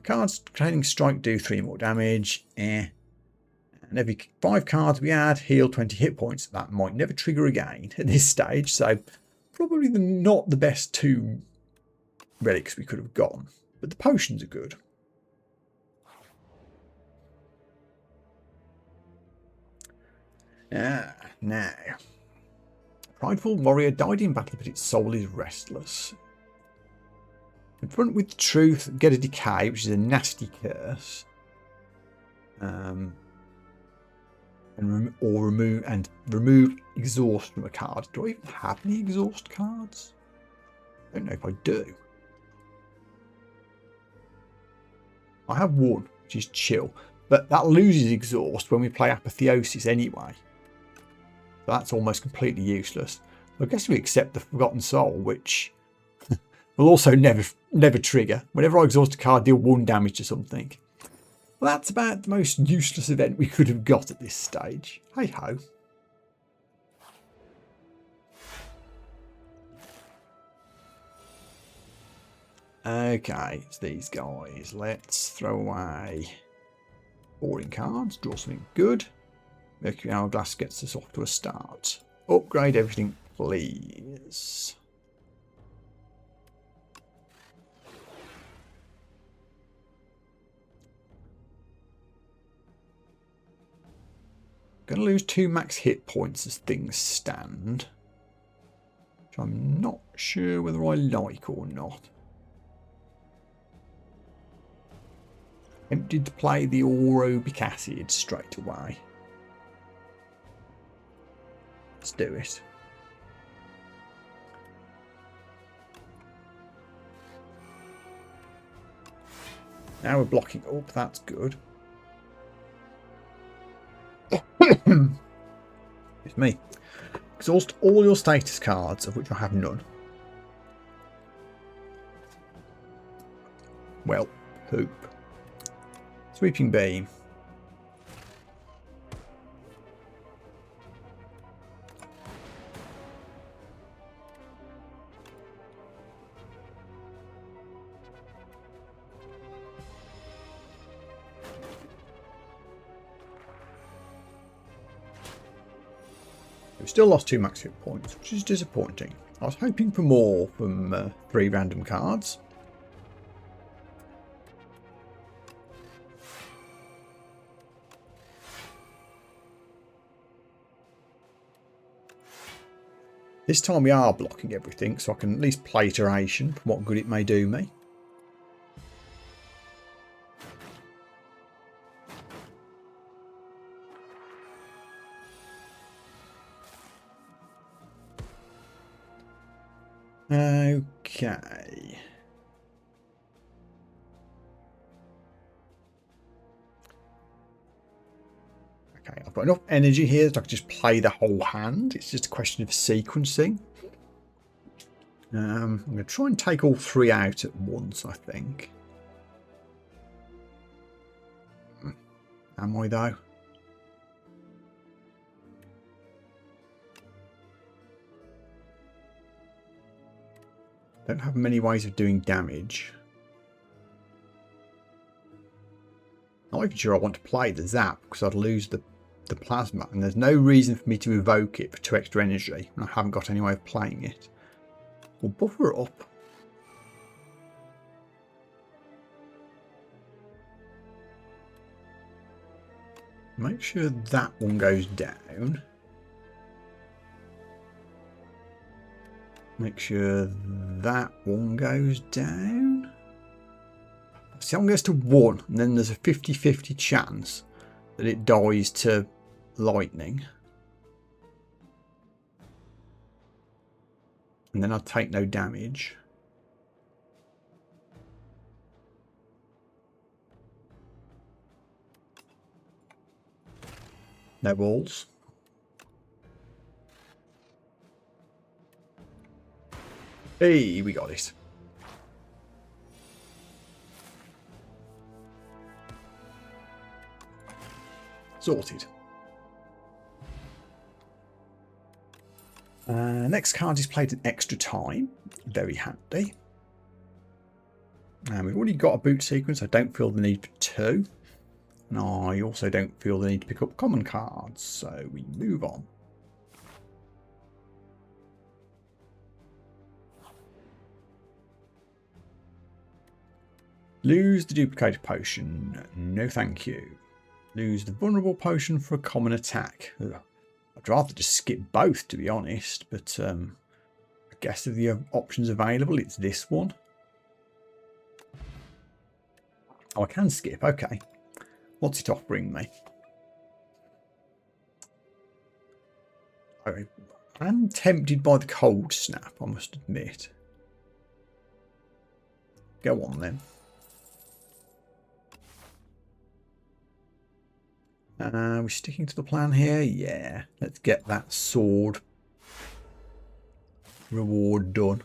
Cards containing strike do 3 more damage. And every 5 cards we add, heal 20 hit points. That might never trigger again at this stage, so probably not the best 2 relics we could have gotten. But the potions are good. Now. Prideful warrior died in battle, but its soul is restless. Confront with truth, get a decay, which is a nasty curse. Remove exhaust from a card. Do I even have any exhaust cards? I don't know if I do. I have one, which is chill, but that loses exhaust when we play Apotheosis anyway. So that's almost completely useless. I guess we accept the Forgotten Soul, which will also never trigger. Whenever I exhaust a card, deal 1 damage to something. Well, that's about the most useless event we could have got at this stage. Hey ho. Okay, it's these guys. Let's throw away boring cards, draw something good. Mercury Hourglass gets us off to a start. Upgrade everything, please. Going to lose 2 max hit points as things stand, which I'm not sure whether I like or not. Tempted to play the Aerobic Acid straight away. Let's do it. Now we're blocking up, that's good. Excuse me. Exhaust all your status cards, of which I have none. Well, poop. Sweeping Beam. We've still lost 2 max hit points, which is disappointing. I was hoping for more from 3 random cards. This time we are blocking everything, so I can at least play iteration for what good it may do me. Okay. Okay, I've got enough energy here that I can just play the whole hand. It's just a question of sequencing. I'm going to try and take all three out at once, I think. Am I, though? Don't have many ways of doing damage. Not even sure I want to play the zap because I'd lose the plasma, and there's no reason for me to evoke it for 2 extra energy, and I haven't got any way of playing it. We'll buffer up. Make sure that one goes down. Make sure that one goes down. See, that one goes to 1, and then there's a 50-50 chance that it dies to lightning. And then I'll take no damage. No balls. Hey, we got it. Sorted. Next card is played an extra time. Very handy. We've already got a boot sequence. I don't feel the need for 2. And I also don't feel the need to pick up common cards. So we move on. Lose the duplicated potion. No thank you. Lose the vulnerable potion for a common attack. Ugh. I'd rather just skip both, to be honest, but I guess of the options available, it's this one. Oh, I can skip. Okay. What's it offering me? I'm tempted by the cold snap, I must admit. Go on, then. We're sticking to the plan here. Yeah, let's get that sword reward done.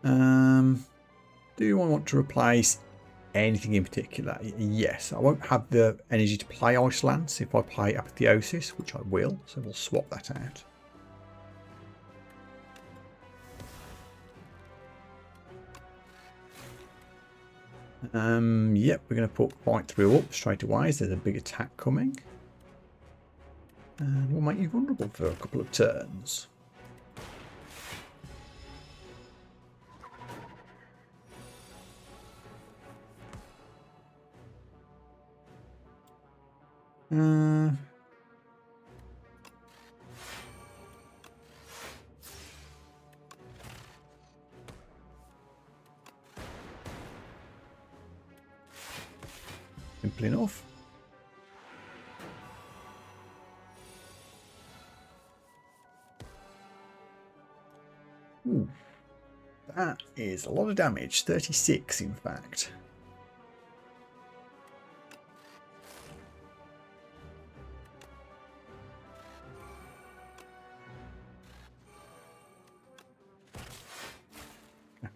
Do I want to replace anything in particular? Yes, I won't have the energy to play Ice Lance if I play Apotheosis, which I will, so we'll swap that out. Yep, we're going to put Fight Through up straight away, so there's a big attack coming. And we'll make you vulnerable for a couple of turns. Simple enough. Ooh, that is a lot of damage, 36 in fact.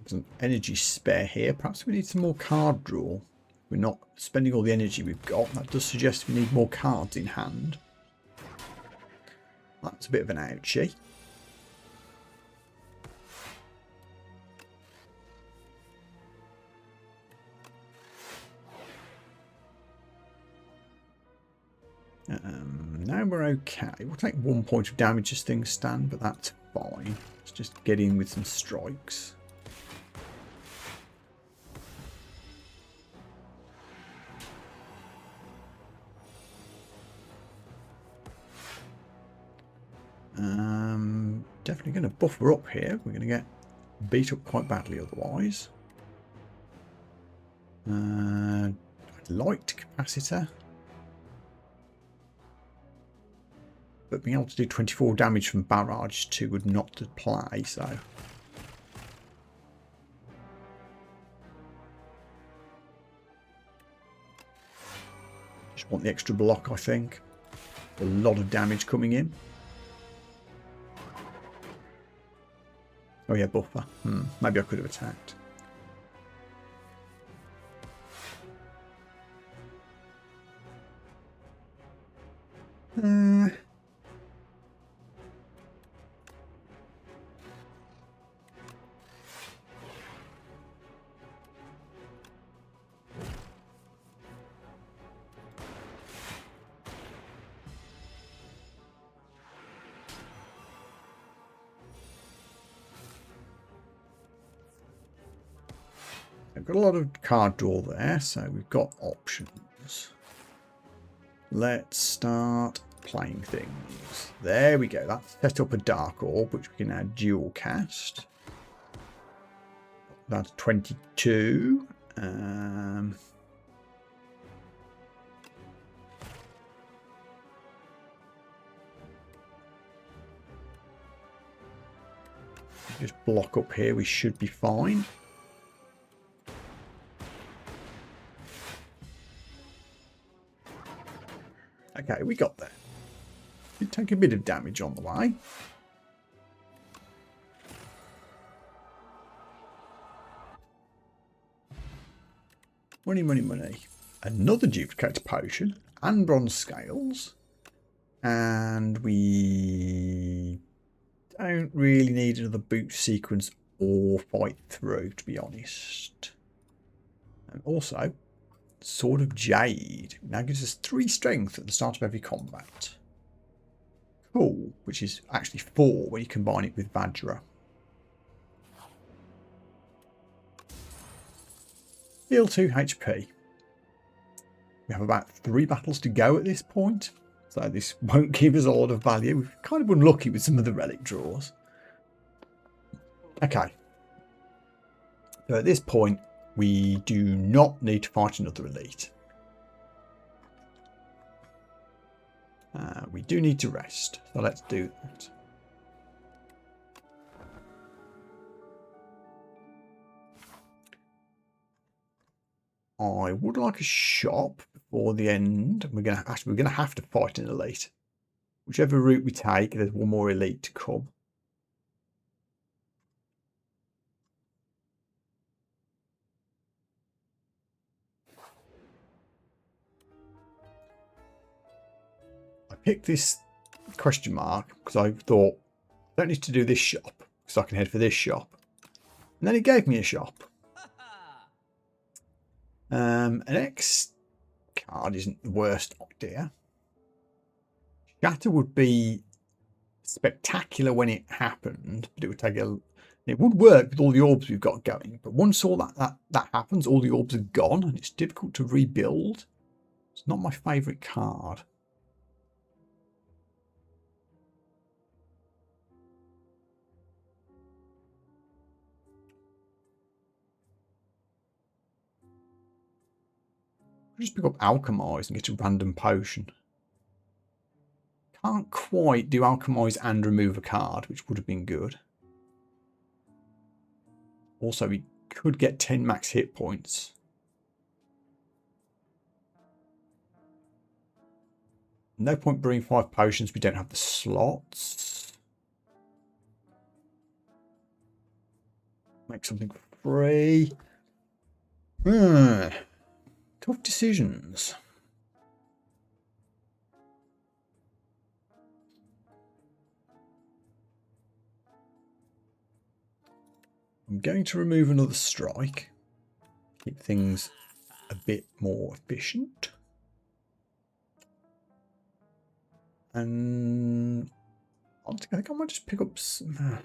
Some energy spare here. Perhaps we need some more card draw. We're not spending all the energy we've got. That does suggest we need more cards in hand. That's a bit of an ouchie. Now we're okay. We'll take 1 point of damage as things stand, but that's fine. Let's just get in with some strikes. Definitely going to buffer up here. We're going to get beat up quite badly otherwise. I'd like to capacitor. but being able to do 24 damage from barrage is too good not to play, so. Just want the extra block, I think. A lot of damage coming in. Oh yeah, buffer. Maybe I could have attacked. I've got a lot of card draw there, so we've got options. Let's start playing things. There we go. That's set up a Dark Orb, which we can now dual cast. That's 22. Just block up here. We should be fine. Okay, we got there. Did take a bit of damage on the way. Money, money, money. Another duplicate potion and bronze scales. And we don't really need another boot sequence or fight through, to be honest. And also, Sword of Jade. Now gives us 3 strength at the start of every combat. Cool. Which is actually 4 when you combine it with Vajra. Heal 2 HP. We have about 3 battles to go at this point. So this won't give us a lot of value. We're kind of unlucky with some of the relic draws. Okay. So at this point, we do not need to fight another elite. We do need to rest, so let's do that. I would like a shop before the end. We're gonna have to fight an elite. Whichever route we take, there's one more elite to come. I picked this question mark because I thought I don't need to do this shop because I can head for this shop. And then it gave me a shop. An X card isn't the worst idea. Shatter would be spectacular when it happened, but it would take it would work with all the orbs we've got going. But once all that happens, all the orbs are gone and it's difficult to rebuild. It's not my favourite card. Just pick up Alchemize and get a random potion. Can't quite do Alchemize and remove a card, which would have been good. Also, we could get 10 max hit points. No point brewing 5 potions, we don't have the slots. Make something free. Tough decisions. I'm going to remove another strike. Keep things a bit more efficient. And I think I might just pick up some...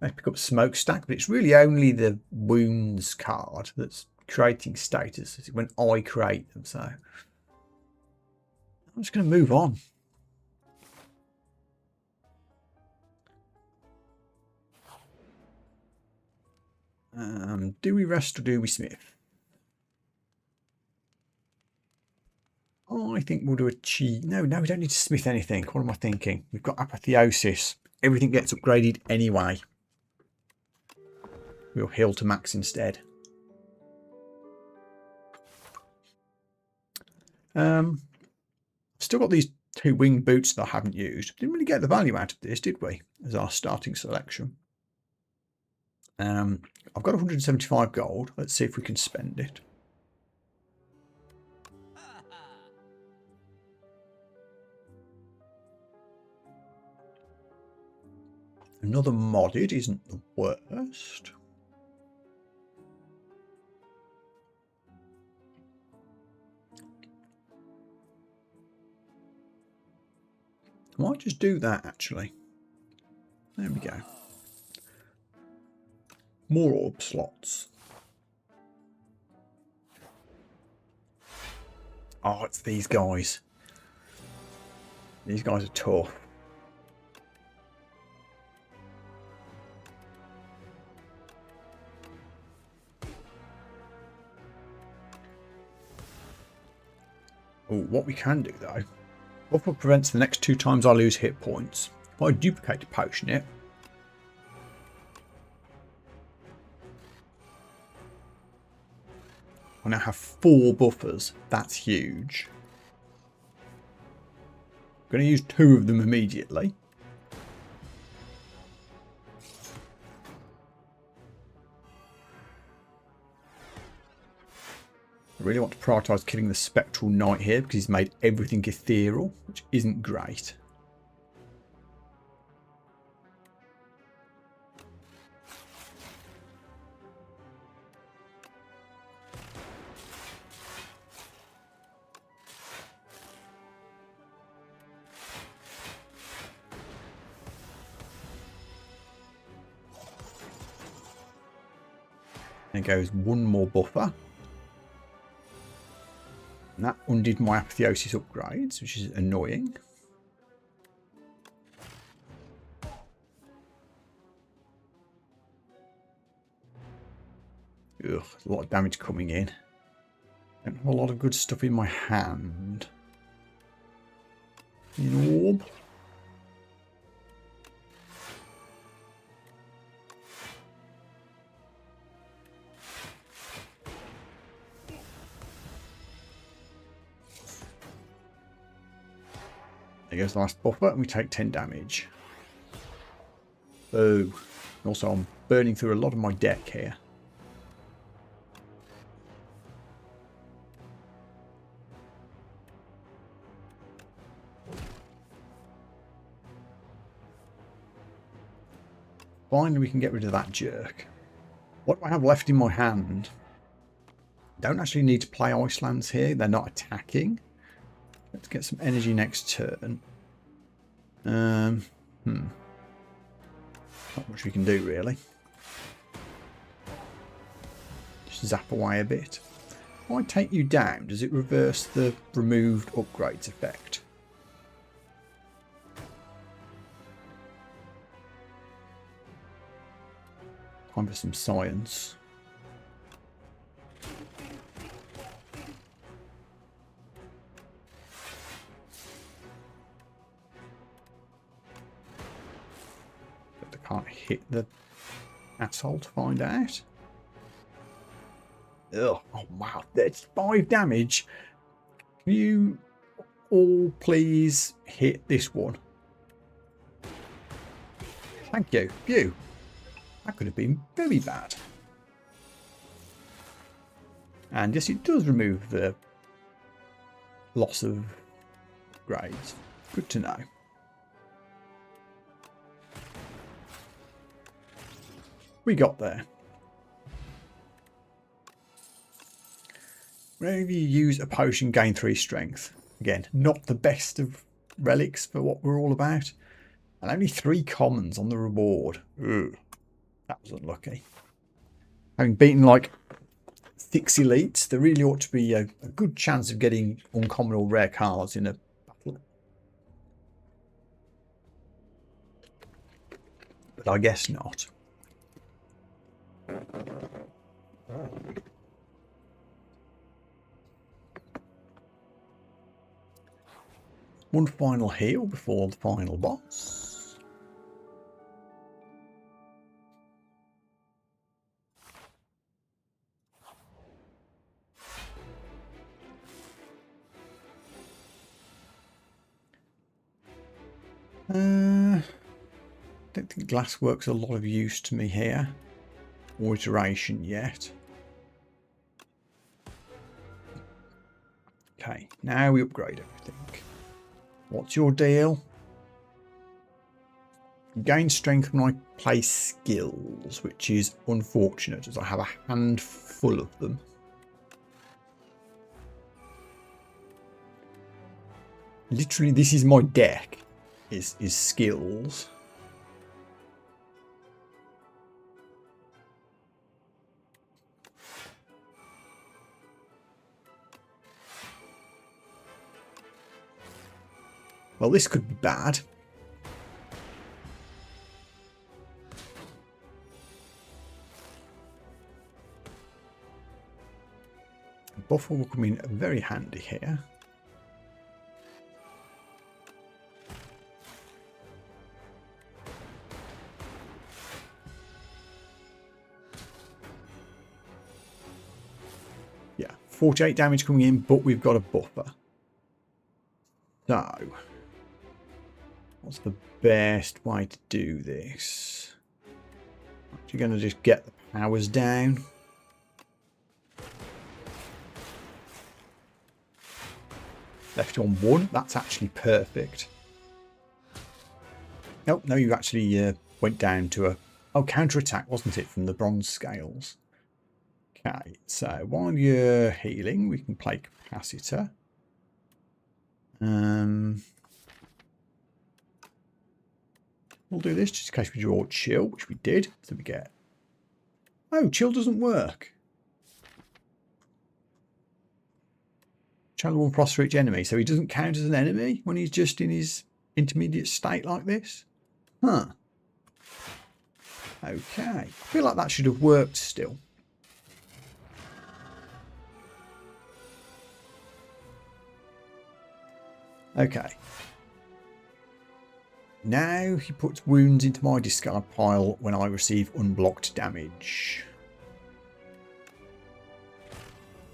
pick up Smokestack, but it's really only the wounds card that's creating status when I create them, so I'm just going to move on. Do we rest or do we smith? I think we'll do a cheat. No, we don't need to smith anything. What am I thinking? We've got apotheosis. Everything gets upgraded anyway. We'll heal to max instead. Still got these 2 winged boots that I haven't used. Didn't really get the value out of this, did we? As our starting selection. I've got 175 gold. Let's see if we can spend it. Another modded isn't the worst. I might just do that actually. There we go. More orb slots. Oh, it's these guys. These guys are tough. Oh, what we can do though, buffer prevents the next 2 times I lose hit points. If I duplicate to potion it, I now have 4 buffers. That's huge. I'm going to use 2 of them immediately. I really want to prioritise killing the Spectral Knight here because he's made everything ethereal, which isn't great. There goes 1 more buffer. And that undid my apotheosis upgrades, which is annoying. Ugh, a lot of damage coming in. Don't have a lot of good stuff in my hand. An orb. There goes the last buffer, and we take 10 damage. Oh, also I'm burning through a lot of my deck here. Finally, we can get rid of that jerk. What do I have left in my hand? Don't actually need to play Icelands here. They're not attacking. Let's get some energy next turn. Not much we can do, really. Just zap away a bit. If I take you down, does it reverse the removed upgrades effect? Time for some science. But I can't hit the asshole to find out. Ugh. Oh wow, that's 5 damage. Can you all please hit this one? Thank you. Phew. That could have been very bad. And yes, it does remove the loss of grades. Good to know. We got there. Whenever you use a potion, gain 3 strength. Again, not the best of relics for what we're all about. And only 3 commons on the reward. Ugh. That was unlucky. Having beaten like 6 elites, there really ought to be a good chance of getting uncommon or rare cards in a battle. But I guess not. One final heal before the final boss. Don't think glasswork's a lot of use to me here, or iteration yet. Okay, now we upgrade everything. What's your deal? Gain strength when I play skills, which is unfortunate as I have a handful of them. Literally, this is my deck, is skills. Well, this could be bad. Buffer will come in very handy here. Yeah, 48 damage coming in, but we've got a buffer. So, what's the best way to do this? Actually going to just get the powers down. Left on 1. That's actually perfect. Oh, no, you actually went down to a... Oh, counter-attack, wasn't it, from the bronze scales? Okay, so while you're healing, we can play capacitor. We'll do this just in case we draw chill, which we did. So we get... Oh, chill doesn't work. Channel 1 frost for each enemy, so he doesn't count as an enemy when he's just in his intermediate state like this? Huh. Okay. I feel like that should have worked still. Okay. Now he puts wounds into my discard pile when I receive unblocked damage.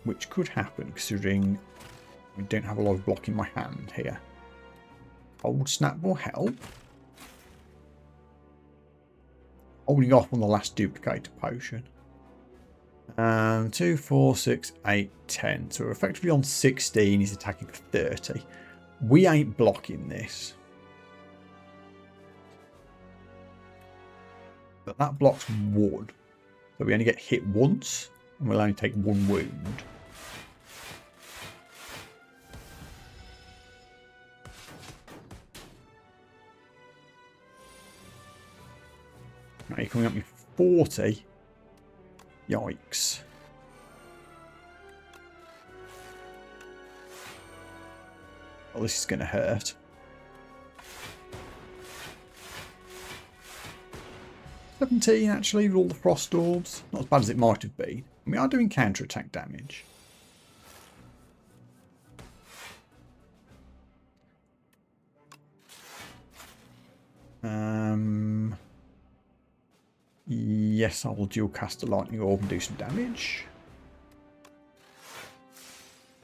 Which could happen considering I don't have a lot of block in my hand here. Cold snap will help. Holding off on the last duplicator potion. 2, 4, 6, 8, 10. So we're effectively on 16. He's attacking for 30. We ain't blocking this. But that blocks 1. So we only get hit once. And we'll only take 1 wound. Now you're coming up with 40. Yikes. Well, this is going to hurt. 17 actually with all the frost orbs. Not as bad as it might have been. We are doing counter-attack damage. Yes, I will dual cast a lightning orb and do some damage.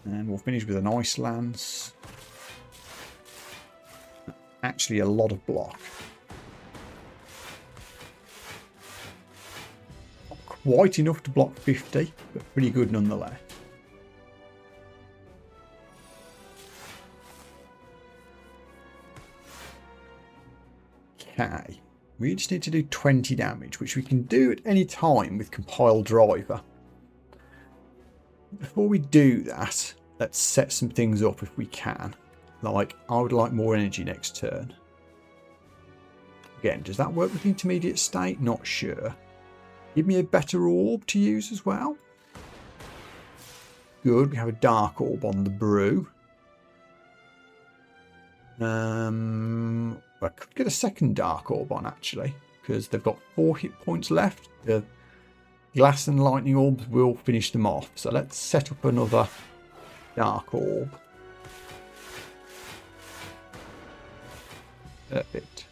And we'll finish with an ice lance. Actually, a lot of block. Not quite enough to block 50, but pretty good nonetheless. Okay. We just need to do 20 damage, which we can do at any time with Compile Driver. Before we do that, let's set some things up if we can. Like, I would like more energy next turn. Again, does that work with intermediate state? Not sure. Give me a better orb to use as well. Good, we have a dark orb on the brew. I could get a second dark orb on actually, because they've got 4 hit points left. The glass and lightning orbs will finish them off. So let's set up another dark orb. Perfect.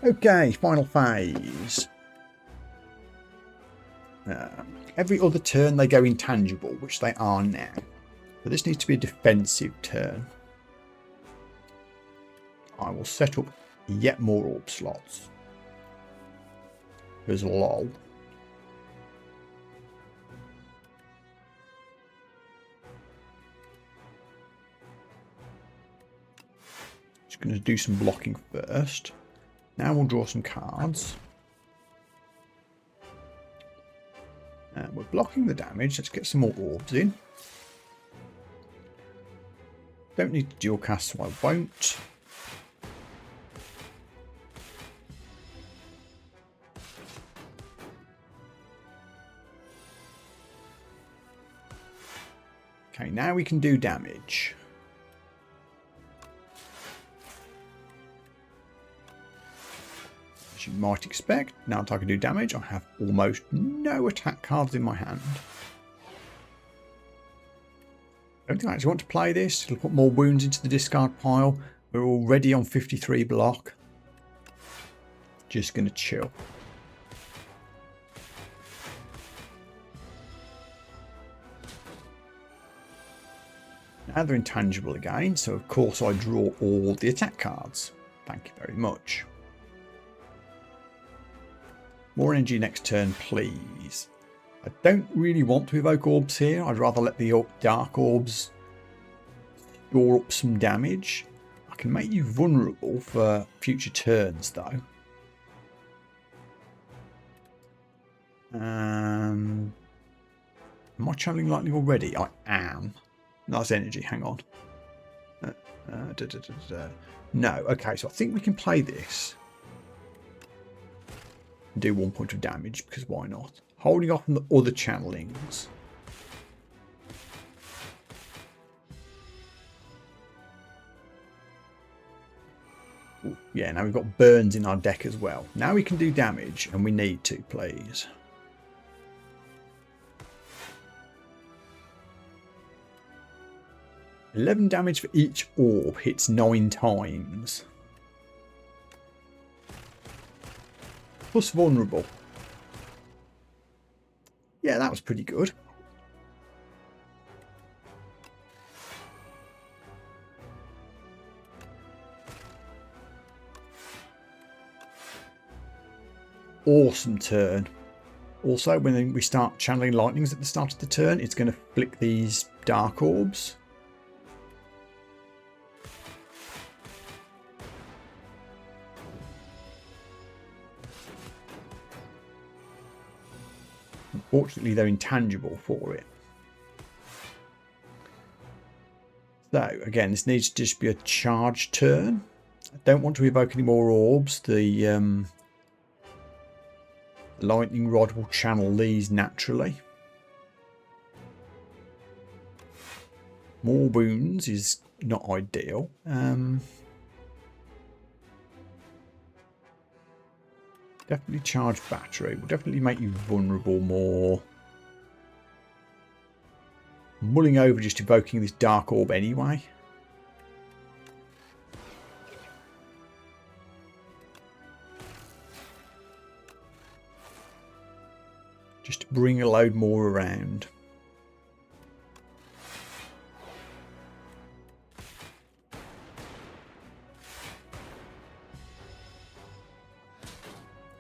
Okay, final phase. Every other turn they go intangible, which they are now. But this needs to be a defensive turn. I will set up yet more orb slots. There's a lol. Just going to do some blocking first. Now we'll draw some cards. We're blocking the damage. Let's get some more orbs in. Don't need to dual cast, so I won't. Okay, now we can do damage. As you might expect, now that I can do damage, I have almost no attack cards in my hand. I don't think I actually want to play this. It'll put more wounds into the discard pile. We're already on 53 block. Just going to chill. Now they're intangible again, so of course I draw all the attack cards. Thank you very much. More energy next turn, please. I don't really want to evoke orbs here. I'd rather let the dark orbs store up some damage. I can make you vulnerable for future turns, though. Am I channeling lightning already? I am. Nice energy. Hang on. No. Okay, so I think we can play this. Do 1 point of damage, because why not? Holding off on the other channelings. Ooh, yeah, now we've got burns in our deck as well. Now we can do damage, and we need to, please. $11 damage for each orb hits 9 times. Plus vulnerable. Yeah, that was pretty good. Awesome turn. Also, when we start channeling lightnings at the start of the turn, it's going to flick these dark orbs. Unfortunately, they're intangible for it. So, again, this needs to just be a charge turn. I don't want to evoke any more orbs. The lightning rod will channel these naturally. More wounds is not ideal. Definitely charge battery. Will definitely make you vulnerable more. Mulling over just evoking this dark orb anyway. Just to bring a load more around.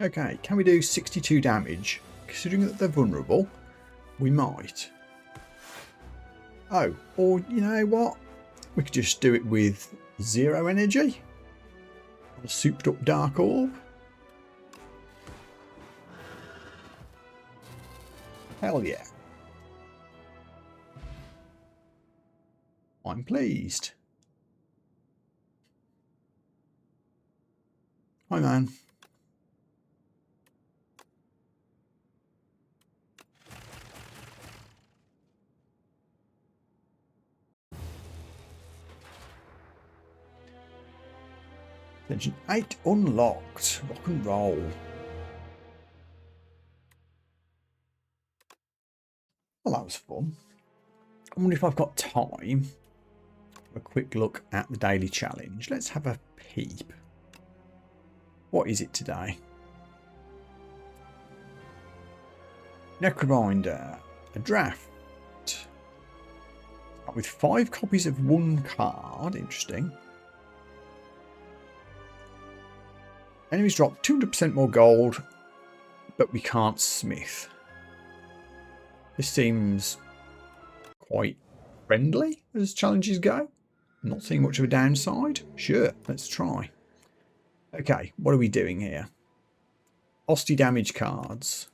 Okay, can we do 62 damage? Considering that they're vulnerable, we might. Oh, or you know what? We could just do it with 0 energy. A souped up dark orb. Hell yeah. I'm pleased. Hi, man. Ascension 8 unlocked. Rock and roll. Well, that was fun. wonder if I've got time. A quick look at the daily challenge. Let's have a peep. What is it today? Necrobinder. A draft. With 5 copies of 1 card. Interesting. Enemies drop 200% more gold, but we can't smith. This seems quite friendly as challenges go. Not seeing much of a downside. Sure, let's try. Okay, what are we doing here? Hosty damage cards.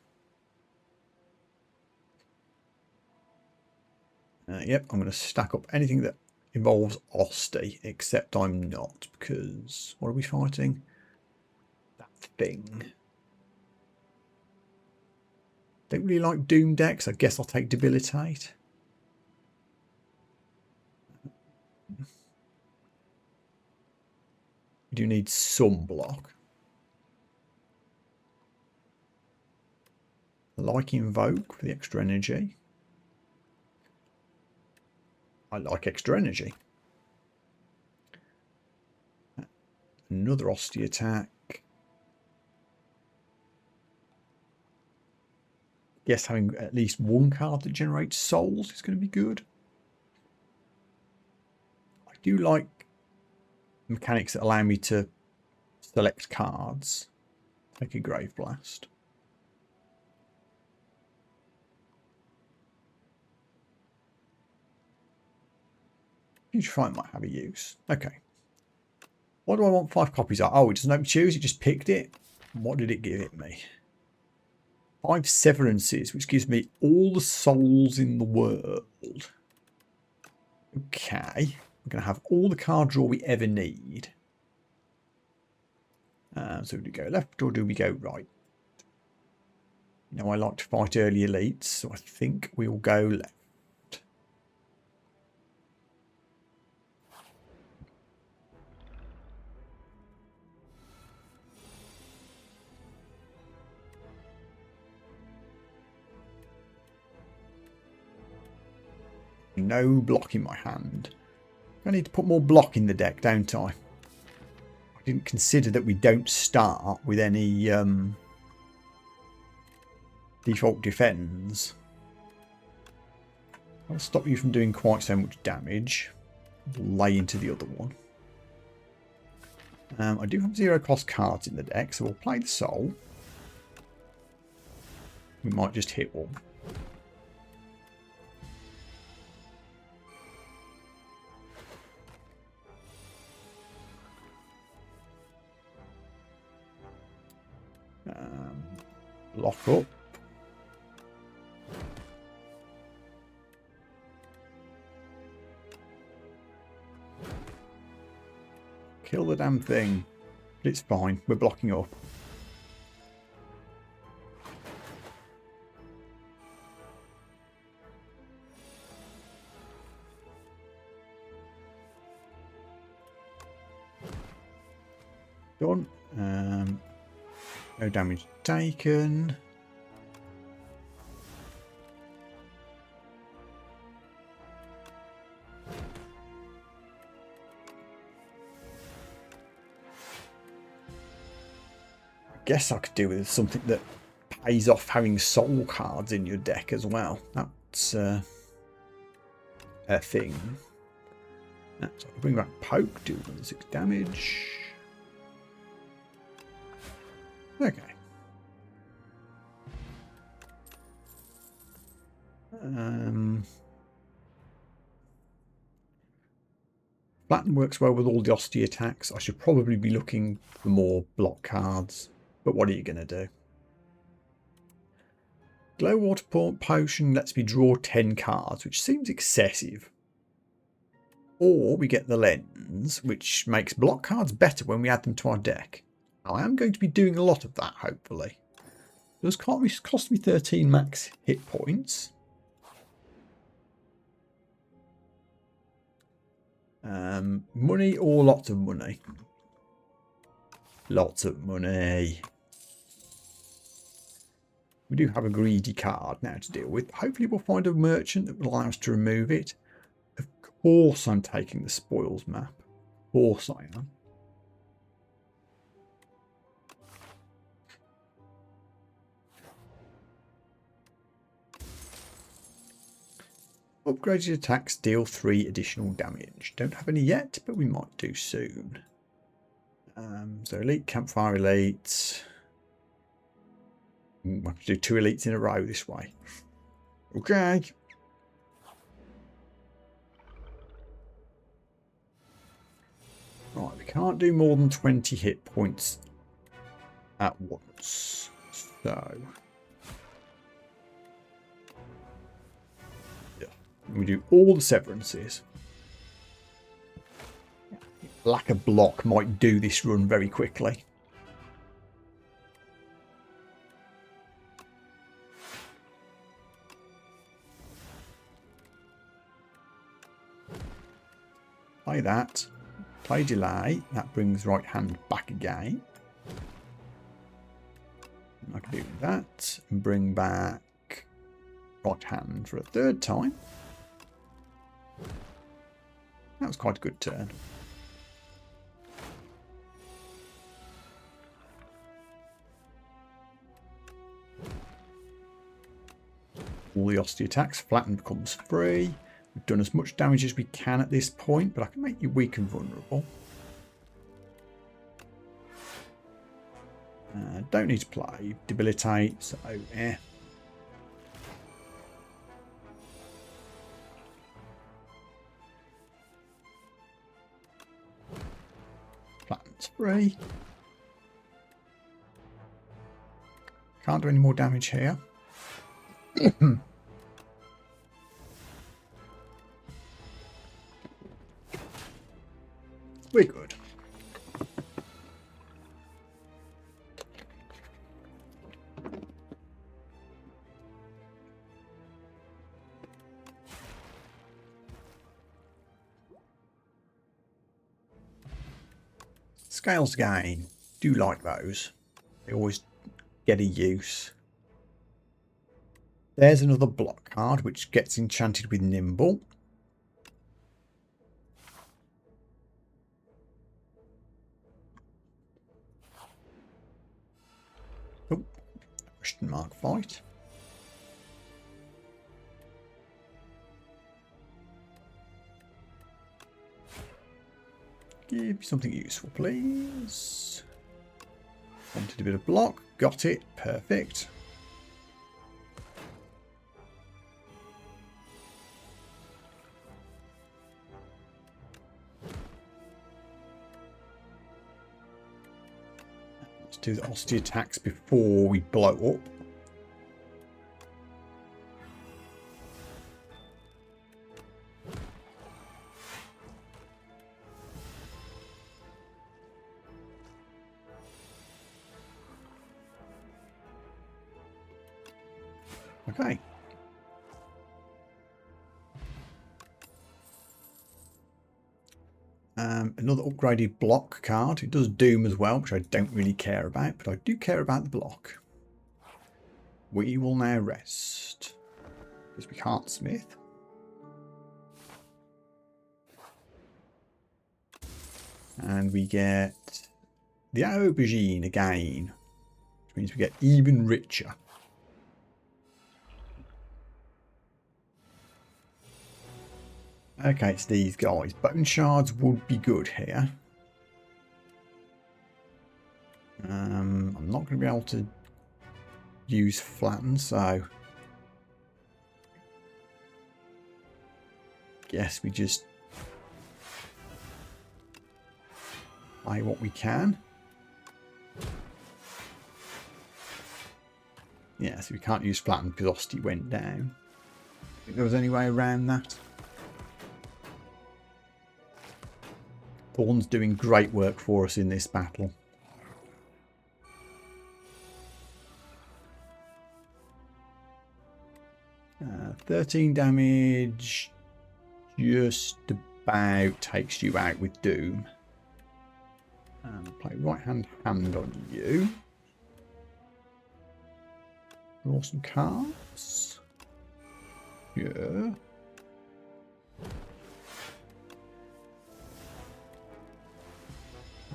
Yep, I'm going to stack up anything that involves Hosty, except I'm not, because what are we fighting? That thing. Don't really like Doom decks. I guess I'll take Debilitate. We do need some block. I like Invoke for the extra energy. I like extra energy. Another Hosty attack. Guess having at least 1 card that generates souls is going to be good. I do like mechanics that allow me to select cards. Take a Grave Blast. Putrefy might have a use. Okay. What do I want 5 copies of? Oh, it doesn't let me choose. It just picked it. What did it give it me? 5 severances, which gives me all the souls in the world. Okay. We're going to have all the card draw we ever need. So do we go left or do we go right? You know, I like to fight early elites, so I think we'll go left. No block in my hand. I need to put more block in the deck, don't I? I didn't consider that we don't start with any default defends. I'll stop you from doing quite so much damage. Lay into the other one. I do have 0 cost cards in the deck, so we'll play the soul. We might just hit one. Lock up. Kill the damn thing. But it's fine. We're blocking up. Done. No damage taken. I guess I could do with something that pays off having soul cards in your deck as well. That's a thing. So I'll bring back Poke, do 6 damage. Okay. Flatten works well with all the Hosty attacks. I should probably be looking for more block cards, but what are you going to do? Glow Water Potion lets me draw 10 cards, which seems excessive. Or we get the Lens, which makes block cards better when we add them to our deck. I am going to be doing a lot of that, hopefully. It does cost me 13 max hit points. Money or lots of money? Lots of money. We do have a greedy card now to deal with. Hopefully we'll find a merchant that will allow us to remove it. Of course I'm taking the spoils map. Of course I am. Upgraded attacks deal 3 additional damage. Don't have any yet, but we might do soon. So elite, campfire elite. We'll have to do 2 elites in a row this way. Okay. Right, we can't do more than 20 hit points at once. So yeah, we do all the severances. Lack of block might do this run very quickly. Play that. Play delay. That brings right hand back again. I can do that and bring back right hand for a 3rd time. That was quite a good turn. All the Osty attacks. Flatten becomes free. We've done as much damage as we can at this point, but I can make you weak and vulnerable. Don't need to play. Debilitate, so eh. Flatten's free. Can't do any more damage here. We're good. Scales again. Do like those. They always get a use. There's another block card which gets enchanted with Nimble. Oh, question mark fight. Give me something useful, please. Wanted a bit of block. Got it. Perfect. Let's do the Osty attacks before we blow up. Okay. Another upgraded block card. It does Doom as well, which I don't really care about, but I do care about the block. We will now rest, because we can't smith. And we get the aubergine again, which means we get even richer. Okay, it's these guys. Bone shards would be good here. I'm not going to be able to use flatten, so guess we just play what we can. Yeah, so we can't use flatten because Osty went down. I think there was any way around that. Thorn's doing great work for us in this battle. Uh, 13 damage just about takes you out with Doom. Play right hand on you. Draw some cards. Yeah.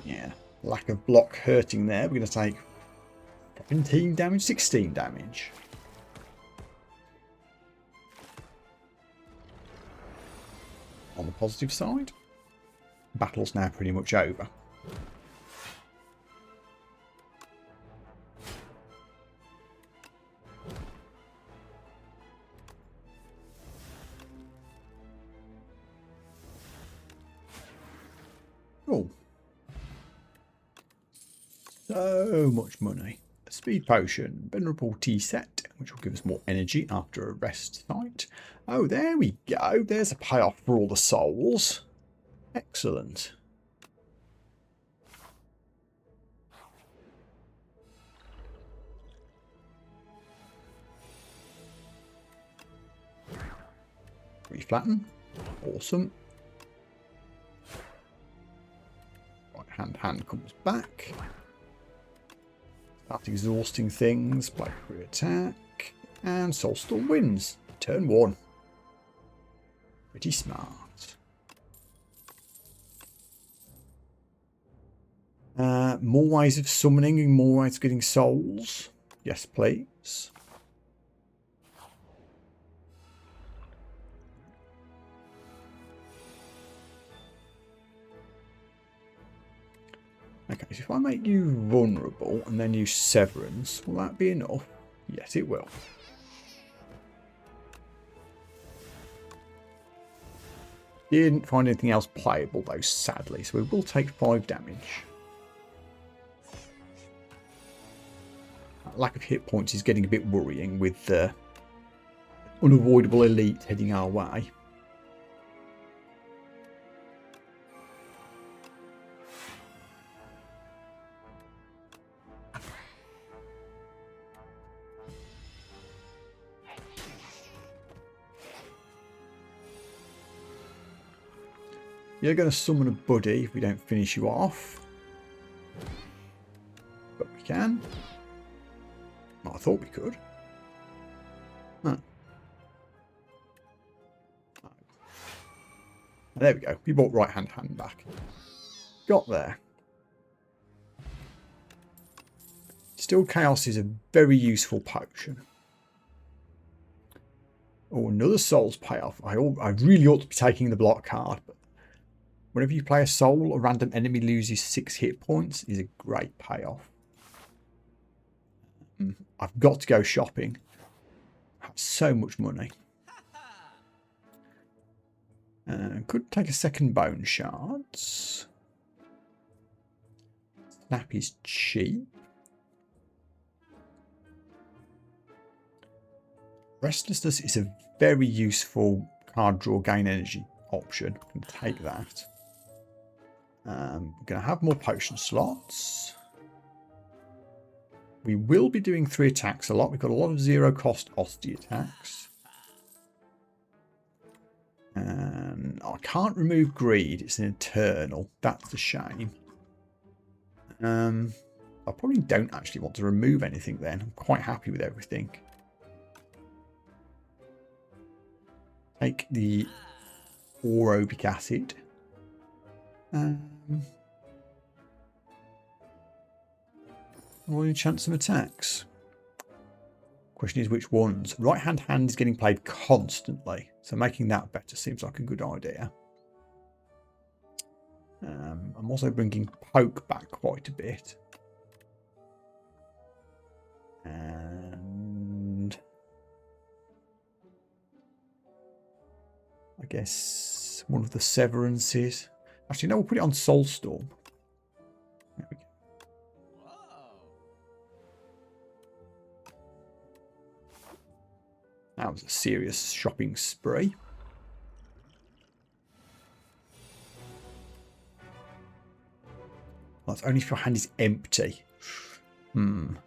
Yeah. Lack of block hurting there. We're going to take 17 damage, 16 damage. On the positive side, battle's now pretty much over. Oh. So much money. A speed potion, venerable tea set, which will give us more energy after a rest site. Oh, there we go. There's a payoff for all the souls. Excellent. Reflatten. Awesome. Right hand comes back. Start exhausting things. Play free attack. And Soulstorm wins. Turn 1. Pretty smart. More ways of summoning and more ways of getting souls. Yes, please. Okay, so if I make you vulnerable and then use Severance, will that be enough? Yes, it will. Didn't find anything else playable though, sadly, so we will take 5 damage. That lack of hit points is getting a bit worrying with the unavoidable elite heading our way. You're going to summon a buddy if we don't finish you off. But we can. Well, I thought we could. Huh. Oh. There we go. We brought right hand back. Got there. Still Chaos is a very useful potion. Oh, another Soul's payoff. I really ought to be taking the block card, but whenever you play a soul, a random enemy loses 6 hit points is a great payoff. I've got to go shopping. I have so much money. Could take a second bone shards. Snap is cheap. Restlessness is a very useful card draw gain energy option. I can take that. We're going to have more potion slots. We will be doing 3 attacks a lot. We've got a lot of 0 cost Osty attacks. And I can't remove greed. It's an eternal. That's a shame. I probably don't actually want to remove anything then. I'm quite happy with everything. Take the orobic acid. Will you chance some attacks? Question is which ones. Right hand is getting played constantly, so making that better seems like a good idea. I'm also bringing poke back quite a bit. And I guess one of the severances. Actually, no, we'll put it on Soulstorm. There we go. That was a serious shopping spree. Well, that's only if your hand is empty. Not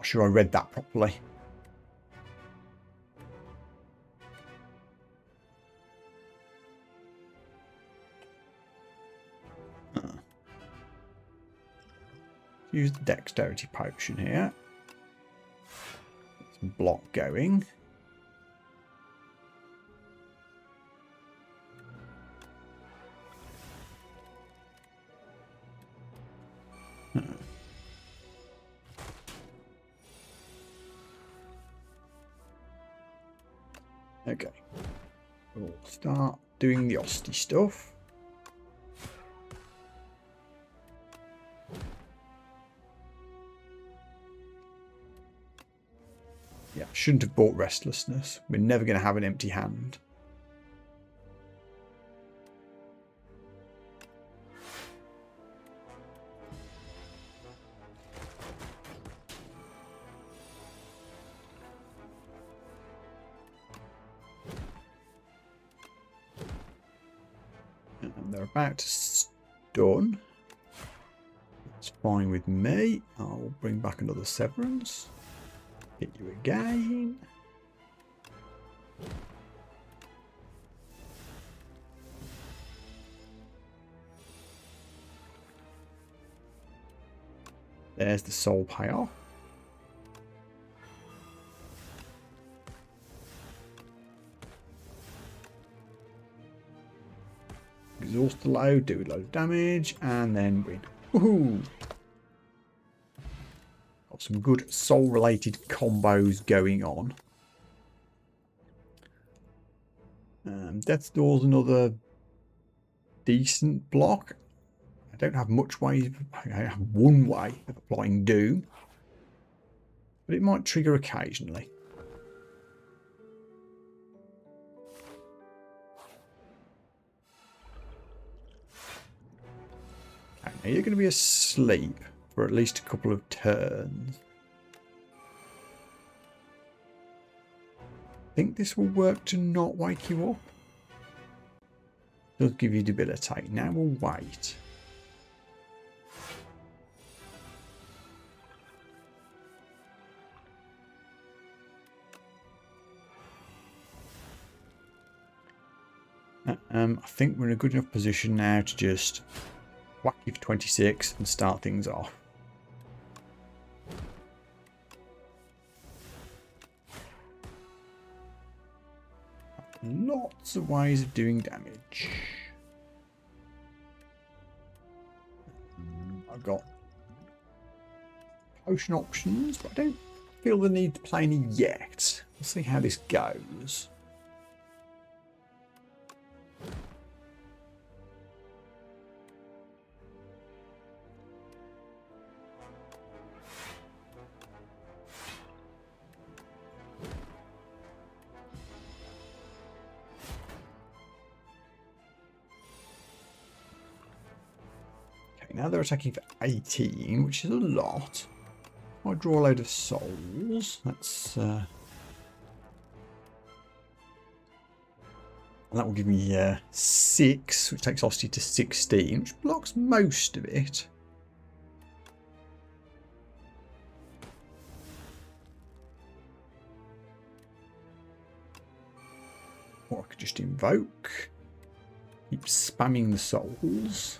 sure I read that properly. Use the dexterity potion here. block going. Okay, we'll start doing the Osty stuff. Yeah, shouldn't have bought Restlessness. We're never going to have an empty hand. And they're about to stun. That's fine with me. I'll bring back another Severance. Hit you again. There's the soul payoff. Exhaust the load, do a load of damage, and then win. Woohoo! Got some good soul-related combos going on. Death's Door's another decent block. I don't have much way. I have one way of applying Doom, but it might trigger occasionally. Okay, now you're going to be asleep for at least a couple of turns. I think this will work to not wake you up. Does give you debilitate. Now we'll wait. I think we're in a good enough position now to just whack you for 26 and start things off. Lots of ways of doing damage. I've got potion options, but I don't feel the need to play any yet. We'll see how this goes. Now they're attacking for 18, which is a lot. I draw a load of souls. That's that will give me 6, which takes Osty to 16, which blocks most of it. Or I could just invoke. Keep spamming the souls.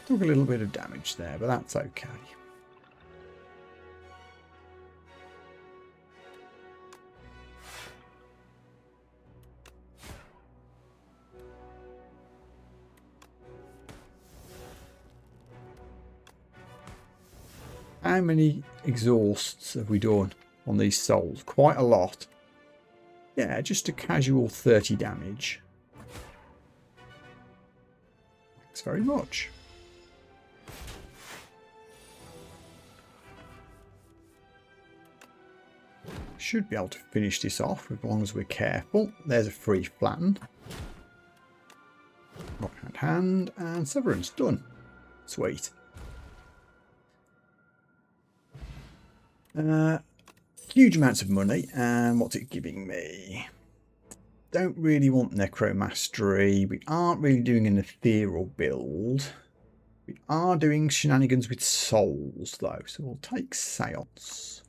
Took a little bit of damage there, but that's okay. How many exhausts have we done on these souls? Quite a lot. Yeah, just a casual 30 damage. Thanks very much. Should be able to finish this off as long as we're careful. There's a free flatten. Right hand and Severance done. Sweet. Huge amounts of money, and what's it giving me? Don't really want Necromastery. We aren't really doing an ethereal build. We are doing shenanigans with souls though, so we'll take Seance.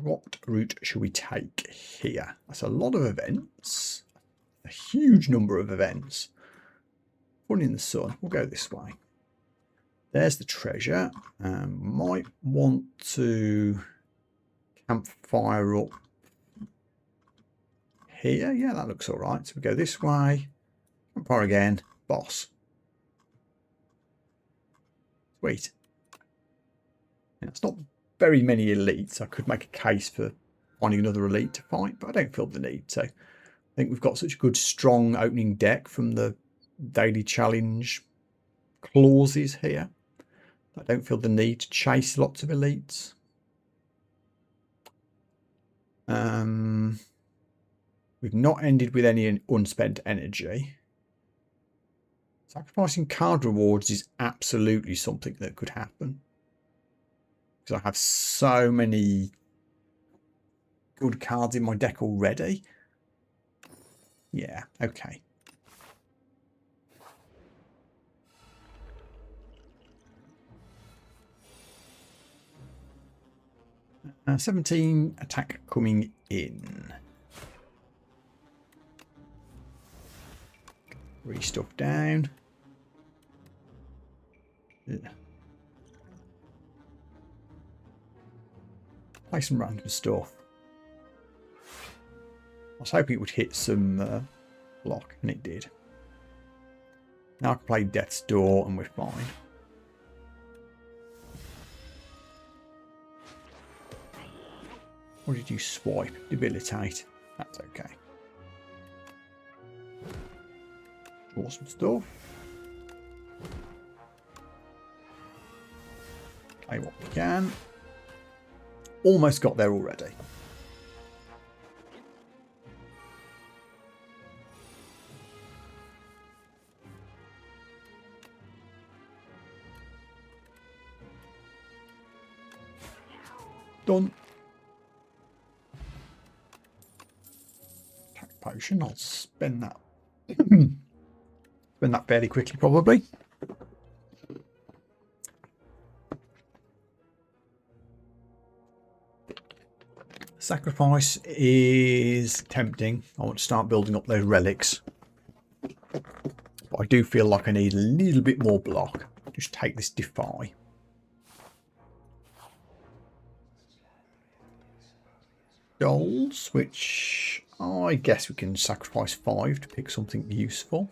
what route should we take here? That's a lot of events. A huge number of events. Fun in the sun. We'll go this way. There's the treasure. Might want to campfire up here. Yeah, that looks all right. So we go this way. Campfire again. Boss. Sweet. Yeah, it's not very many elites. I could make a case for finding another elite to fight, but I don't feel the need. So I think we've got such a good, strong opening deck from the daily challenge clauses here. I don't feel the need to chase lots of elites. We've not ended with any unspent energy. Sacrificing card rewards is absolutely something that could happen. Because I have so many good cards in my deck already. Yeah, okay. 17 attack coming in. Stuff down. Yeah. Play some random stuff. I was hoping it would hit some block, and it did. Now I can play Death's Door, and we're fine. Or did you swipe? Debilitate. That's okay. Draw some stuff. Play what we can. Almost got there already. Done. Attack potion. I'll spend that. Spend that fairly quickly, probably. Sacrifice is tempting. I want to start building up those relics. But I do feel like I need a little bit more block. Just take this Defy. Goals, which I guess we can sacrifice 5 to pick something useful.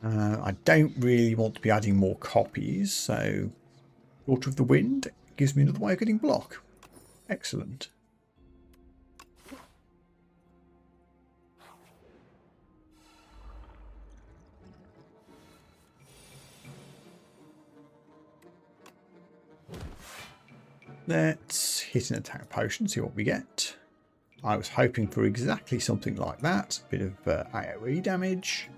I don't really want to be adding more copies, so Daughter of the Wind gives me another way of getting block. Excellent. Let's hit an attack potion, see what we get. I was hoping for exactly something like that. A bit of AoE damage.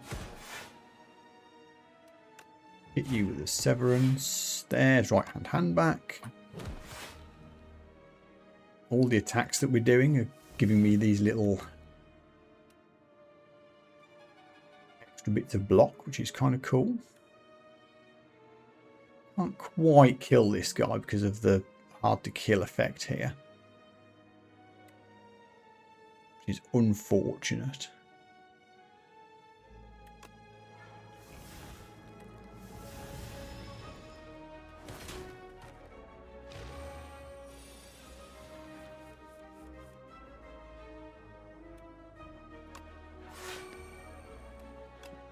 Hit you with a Severance. There's right hand back. All the attacks that we're doing are giving me these little extra bits of block, which is kind of cool. Can't quite kill this guy because of the hard to kill effect here, which is unfortunate.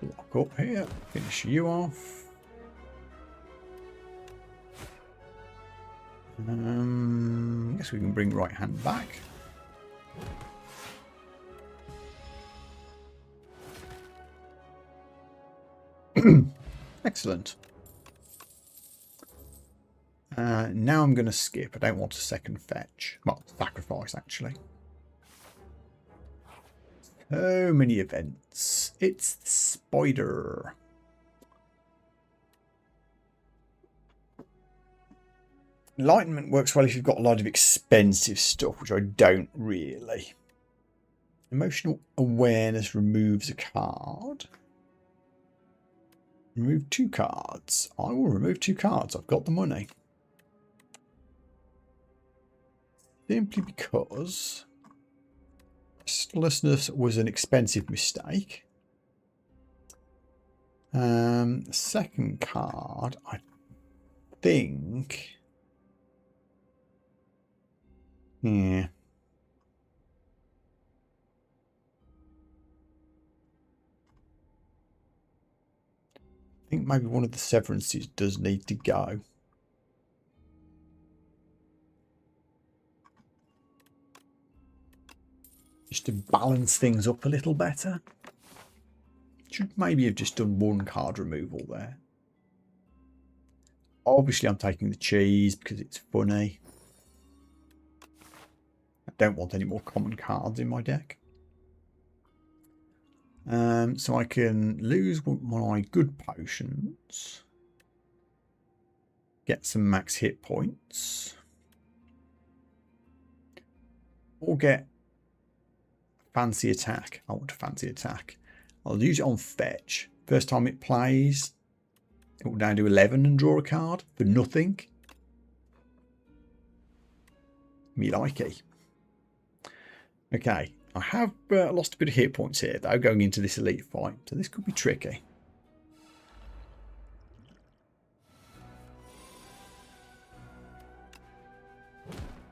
Block up here, finish you off. I guess we can bring right hand back. Excellent. Now I'm going to skip. I don't want a second fetch. Well, sacrifice actually. So many events. It's the Spider. Enlightenment works well if you've got a lot of expensive stuff, which I don't really. Emotional Awareness removes a card. Remove 2 cards. I will remove 2 cards. I've got the money. Simply because restlessness was an expensive mistake. Second card, I think. Yeah. I think maybe one of the severances does need to go. Just to balance things up a little better. Should maybe have just done one card removal there. Obviously, I'm taking the cheese because it's funny. I don't want any more common cards in my deck. So I can lose one of my good potions. Get some max hit points. Or get fancy attack. I want a fancy attack. I'll use it on fetch. First time it plays, it will down to 11 and draw a card for nothing. Me likey. Okay, I have lost a bit of hit points here though going into this elite fight, so this could be tricky.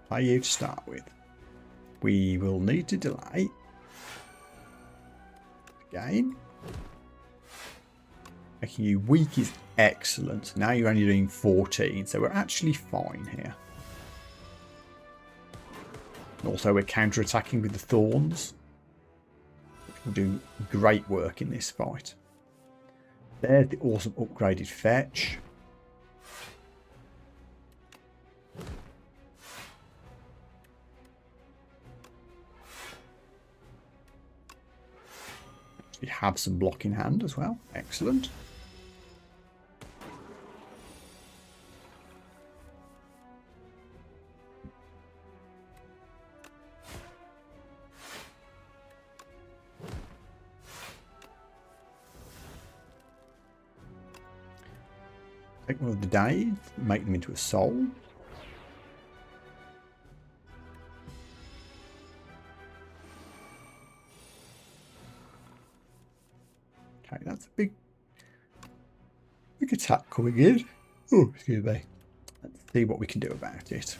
Play you to start with. We will need to delay. Again. Making you weak is excellent. Now you're only doing 14, so we're actually fine here. Also, we're counter-attacking with the thorns, which will do great work in this fight. There's the awesome upgraded fetch. We have some block in hand as well. Excellent. Take one of the days, make them into a soul. Okay, that's a big attack coming in. Oh, excuse me. Let's see what we can do about it.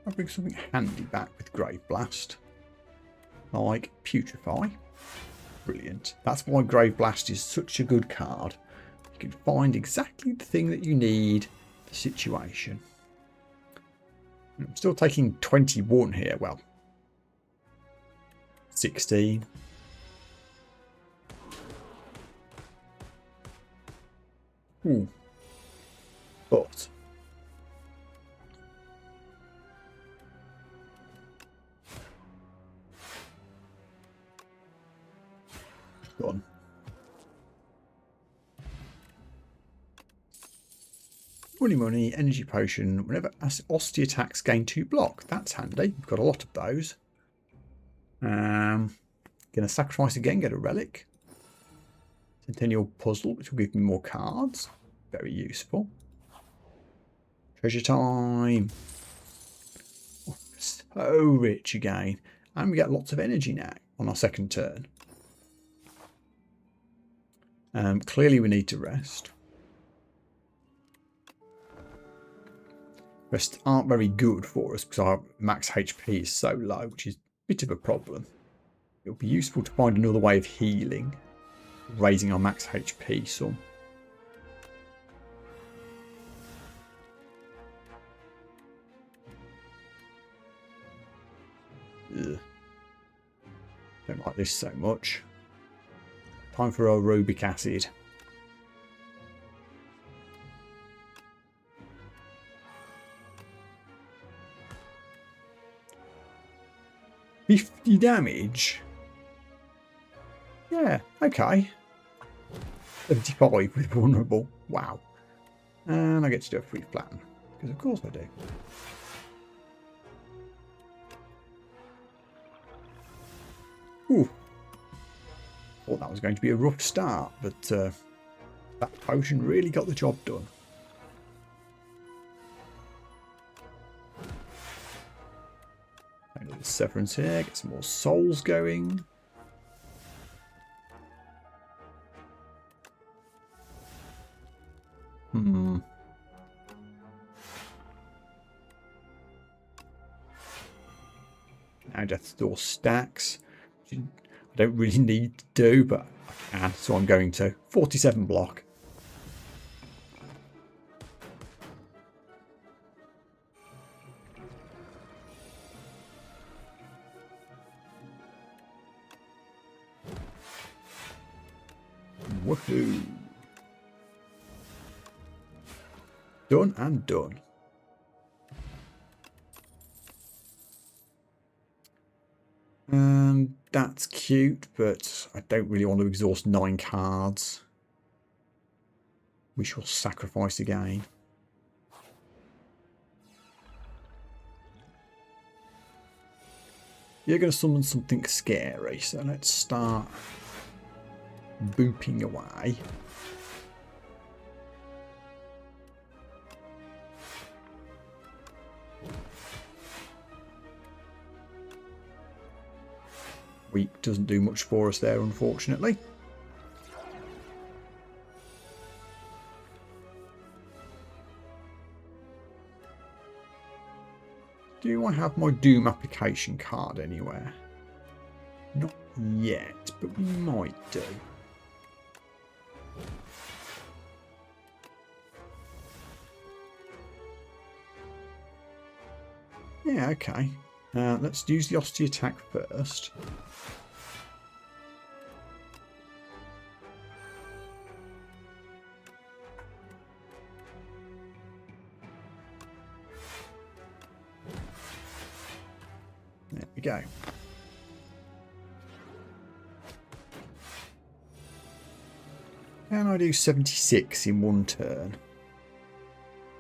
I'll bring something handy back with Grave Blast. Like Putrefy. Brilliant. That's why Grave Blast is such a good card. You can find exactly the thing that you need for the situation. I'm still taking 21 here. Well, 16. Ooh. But gone. Money, energy potion. Whenever Osty attacks, gain 2 block. That's handy. We've got a lot of those. Gonna sacrifice again, get a relic. Centennial puzzle, which will give me more cards. Very useful. Treasure time. Oh, so rich again. And we get lots of energy now on our second turn. Clearly we need to rest. Rests aren't very good for us because our max HP is so low, which is a bit of a problem. It'll be useful to find another way of healing, raising our max HP some. Ugh. Don't like this so much. Time for our aerobic acid. $50 damage. Yeah, okay. 75 with vulnerable. Wow. And I get to do a free plan. Because of course I do. Ooh. Thought that was going to be a rough start, but That potion really got the job done. A little severance here, get some more souls going. Now Death's Door stacks. I don't really need to do, but I can, so I'm going to. 47 block. Woohoo! Done and done. That's cute, but I don't really want to exhaust 9 cards. We shall sacrifice again. You're going to summon something scary, so let's start booping away. Weak doesn't do much for us there, unfortunately. Do I have my Doom application card anywhere? Not yet, but we might do. Yeah, okay. Let's use the Osty attack first. There we go. Can I do 76 in one turn?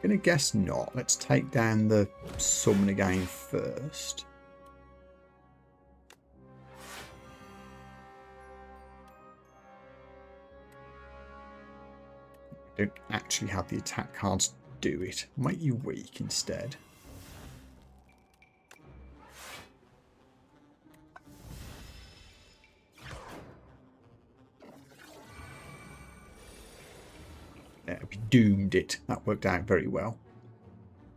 Gonna guess not. Let's take down the summon again first. I don't actually have the attack cards to do it. Make you weak instead. There, we doomed it. That worked out very well.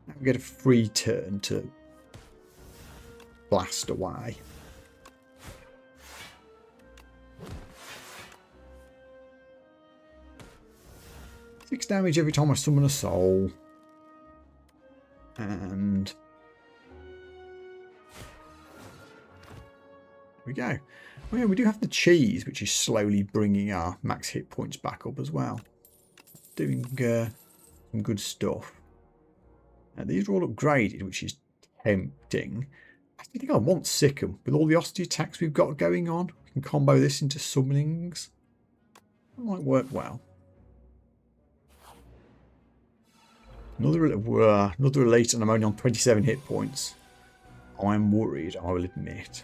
Now we get a free turn to blast away. Six damage every time I summon a soul. And there we go. Oh yeah, we do have the cheese, which is slowly bringing our max hit points back up as well. Doing some good stuff. Now, these are all upgraded, which is tempting. I think I want Sikkim. With all the Osty attacks we've got going on, we can combo this into summonings. That might work well. Another elite, and I'm only on 27 hit points. I'm worried, I will admit.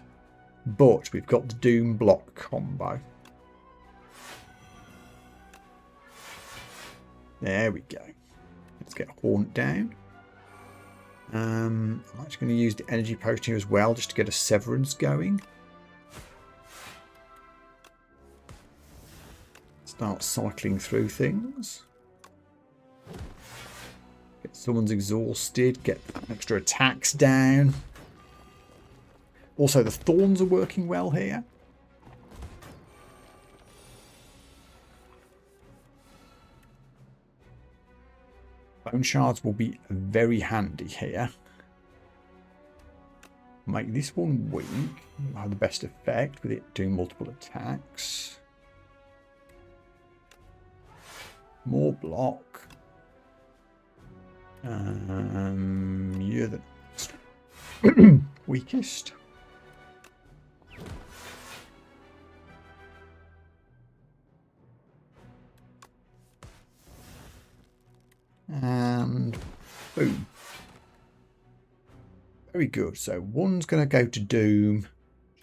But we've got the Doom block combo. There we go. Let's get Haunt down. I'm actually going to use the energy potion here as well, just to get a severance going. Start cycling through things. Get someone's exhausted, get extra attacks down. Also, the thorns are working well here. Bone shards will be very handy here. Make this one weak. Will have the best effect with it doing multiple attacks. More block. You're the weakest. And boom. Very good. So one's going to go to Doom.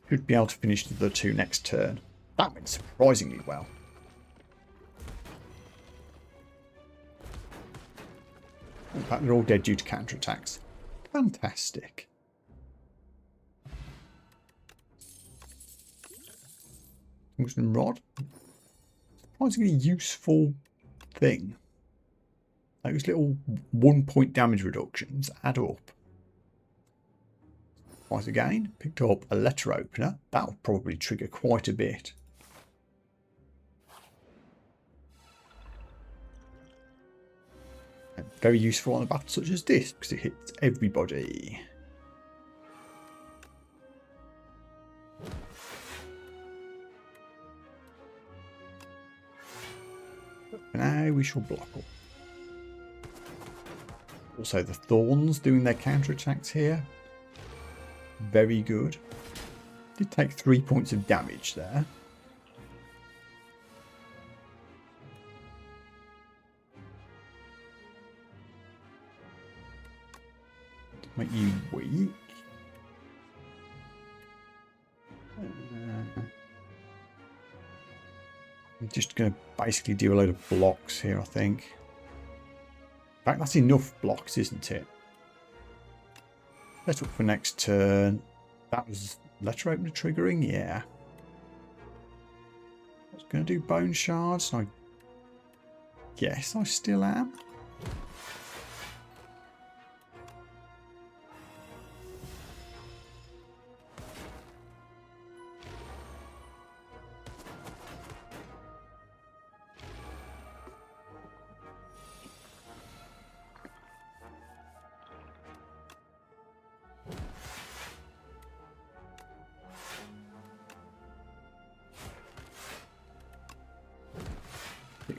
Should be able to finish the two next turn. That went surprisingly well. In fact, they're all dead due to counterattacks. Fantastic. Tungsten rod. Surprisingly useful thing. Those little 1-point damage reductions add up. Twice again, picked up a letter opener. That'll probably trigger quite a bit. And very useful on a battle such as this, because it hits everybody. Now we shall block up. Also the thorns doing their counterattacks here. Very good. Did take 3 points of damage there. Make you weak. I'm just going to basically do a load of blocks here, I think. In fact, that's enough blocks, isn't it? Let's look for next turn. That was letter opener triggering, yeah. I was going to do bone shards. I guess I still am.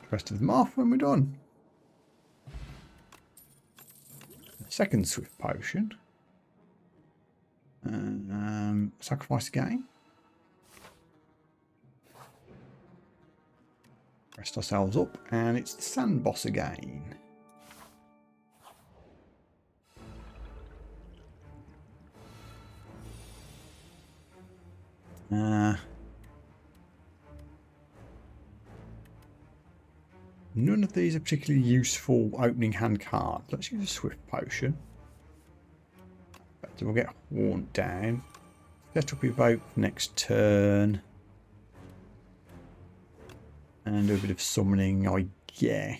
Rest of them off when we're done. Second swift potion. Sacrifice again. Rest ourselves up, and it's the sand boss again. None of these are particularly useful opening hand cards. Let's use a swift potion. So we'll get Haunt down. Set up evoke next turn. And do a bit of summoning, I guess.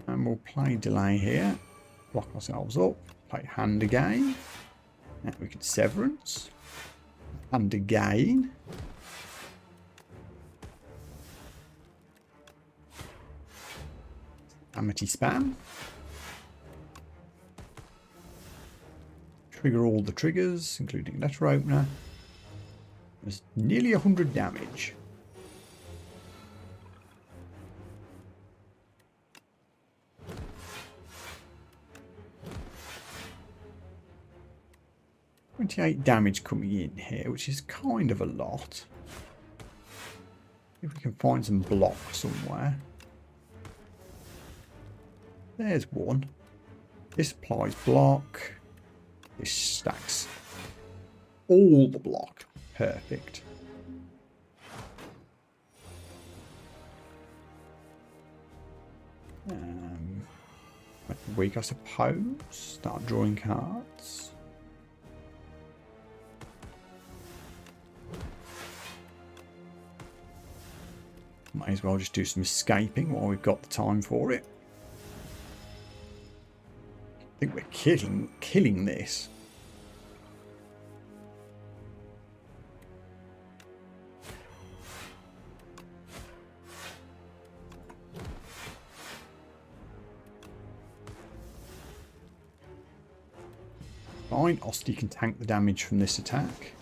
And we'll play delay here. Block ourselves up. Play hand again. Now we can severance. Hand again. Amity spam. Trigger all the triggers, including letter opener. There's nearly 100 damage. .28 damage coming in here, which is kind of a lot. If we can find some blocks somewhere. There's one. This applies block. This stacks all the block. Perfect. Weak, I suppose. Start drawing cards. Might as well just do some escaping while we've got the time for it. I think we're killing this. Fine, Osti can tank the damage from this attack.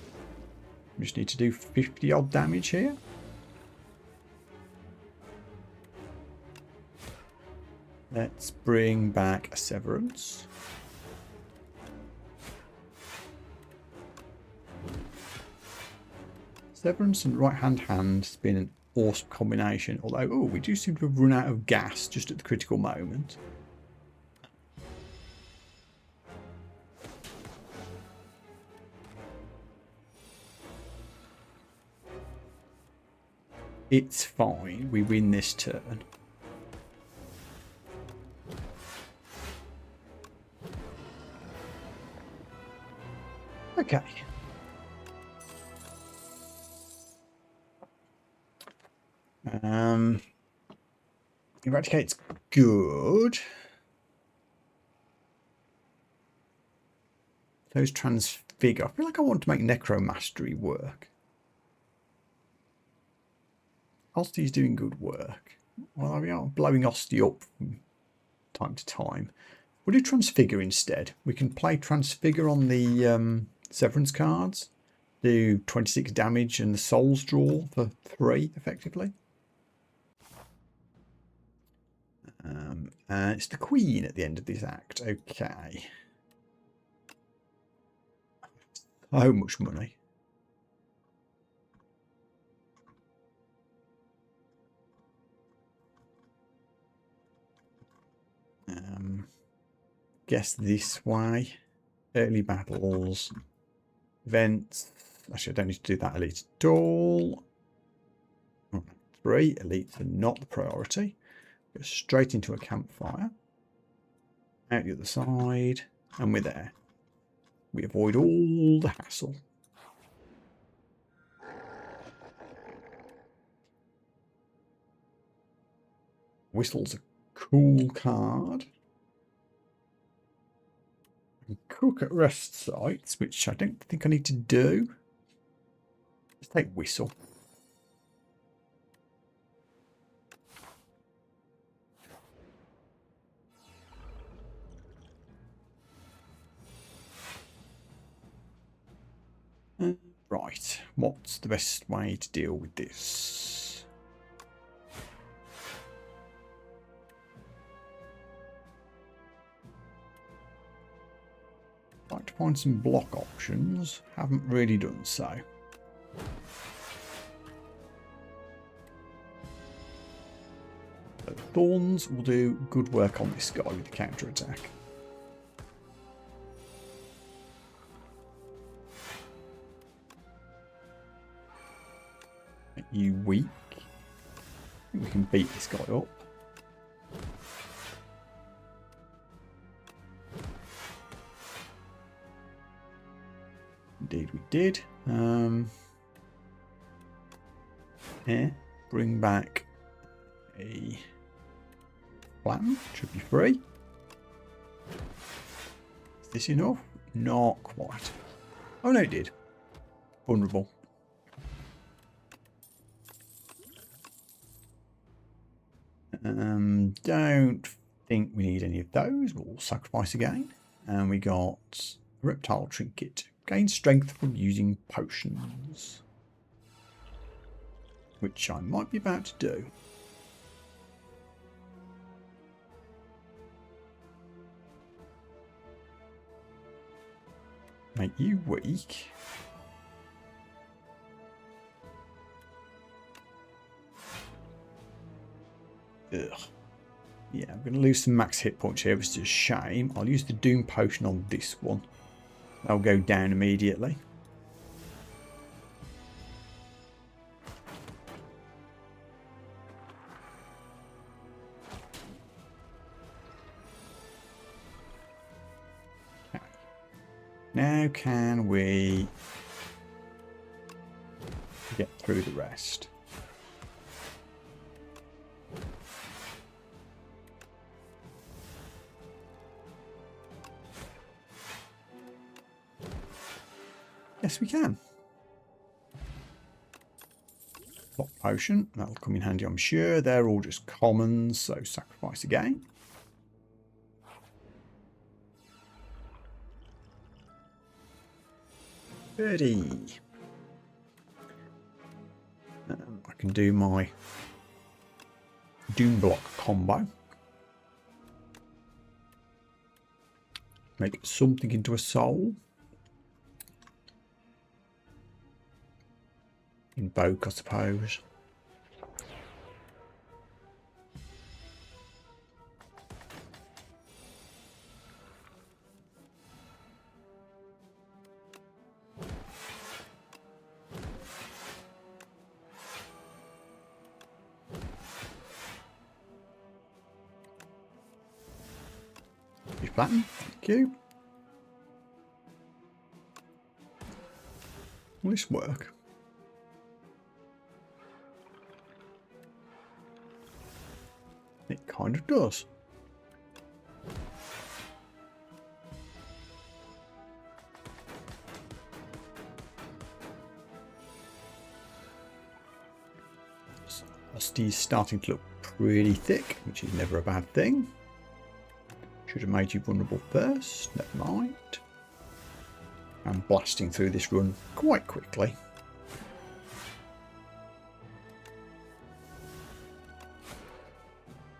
We just need to do 50 odd damage here. Let's bring back a severance. Severance and right hand has been an awesome combination. Although, oh, we do seem to have run out of gas just at the critical moment. It's fine. We win this turn. Okay. Eradicate's good. Those transfigure. I feel like I want to make Necromastery work. Ostie's doing good work. Well, we are blowing Ostie up from time to time. We'll do Transfigure instead. We can play Transfigure on the Severance cards. Do 26 damage and the Souls draw for 3, effectively. And it's the Queen at the end of this act. Okay. So much money. Guess this way. Early battles. Events. Actually, I don't need to do that elite at all. 3. Elites are not the priority. Go straight into a campfire. Out the other side. And we're there. We avoid all the hassle. Whistle's a cool card. Cook at rest sites, which I don't think I need to do. Let's take Whistle. Right, what's the best way to deal with this? I'd like to find some block options. Haven't really done so. Thorns will do good work on this guy with the counter attack. Make you weak. I think we can beat this guy up. Indeed we did. Here, bring back a plan. Should be free. Is this enough? Not quite. Oh no, it did. Vulnerable. Don't think we need any of those. We'll sacrifice again. And we got a reptile trinket. Gain strength from using potions. Which I might be about to do. Make you weak. Ugh. Yeah, I'm going to lose some max hit points here, which is a shame. I'll use the Doom Potion on this one. That'll go down immediately. Okay. Now can we get through the rest? Yes, we can. Block potion. That'll come in handy, I'm sure. They're all just commons, so sacrifice again. Birdie. I can do my Doom Block combo. Make something into a soul. Invoke, I suppose. reflatten. Thank you. Will this work? It kind of does. Osty's starting to look pretty thick, which is never a bad thing. Should have made you vulnerable first. Never mind. I'm blasting through this run quite quickly.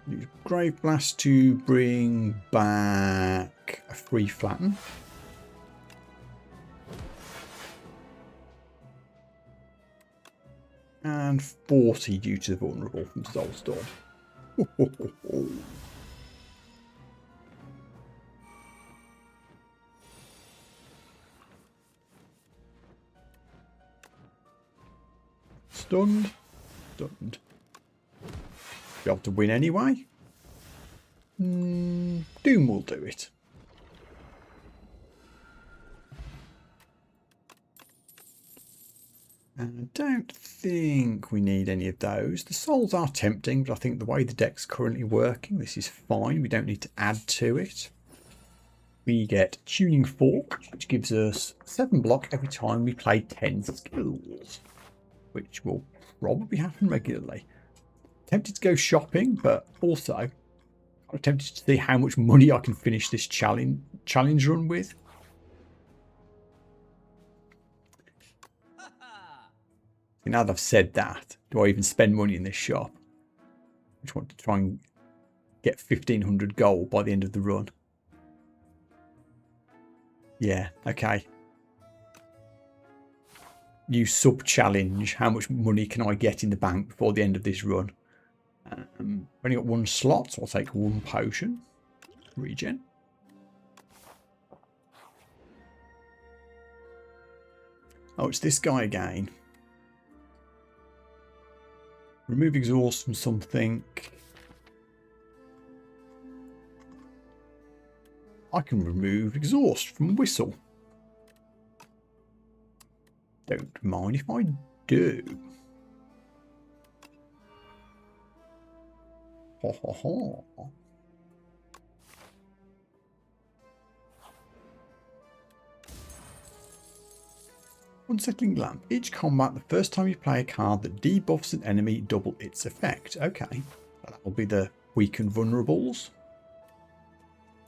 Use Grave Blast to bring back a free flatten. And 40 due to the vulnerable from Soulstorm. Stunned. Stunned. Be able to win anyway. Doom will do it. I don't think we need any of those. The souls are tempting, but I think the way the deck's currently working, this is fine. We don't need to add to it. We get Tuning Fork, which gives us 7 block every time we play 10 skills, which will probably happen regularly. Tempted to go shopping, but also I'm tempted to see how much money I can finish this challenge run with. Now that I've said that, do I even spend money in this shop? I just want to try and get 1500 gold by the end of the run. Yeah, okay. New sub-challenge. How much money can I get in the bank before the end of this run? I've only got 1 slot, so I'll take 1 potion. Regen. Oh, it's this guy again. Remove exhaust from something. I can remove exhaust from whistle. Don't mind if I do. Ho ho ho. Unsettling Lamp. Each combat, the first time you play a card that debuffs an enemy, double its effect. Okay. That will be the weakened vulnerables.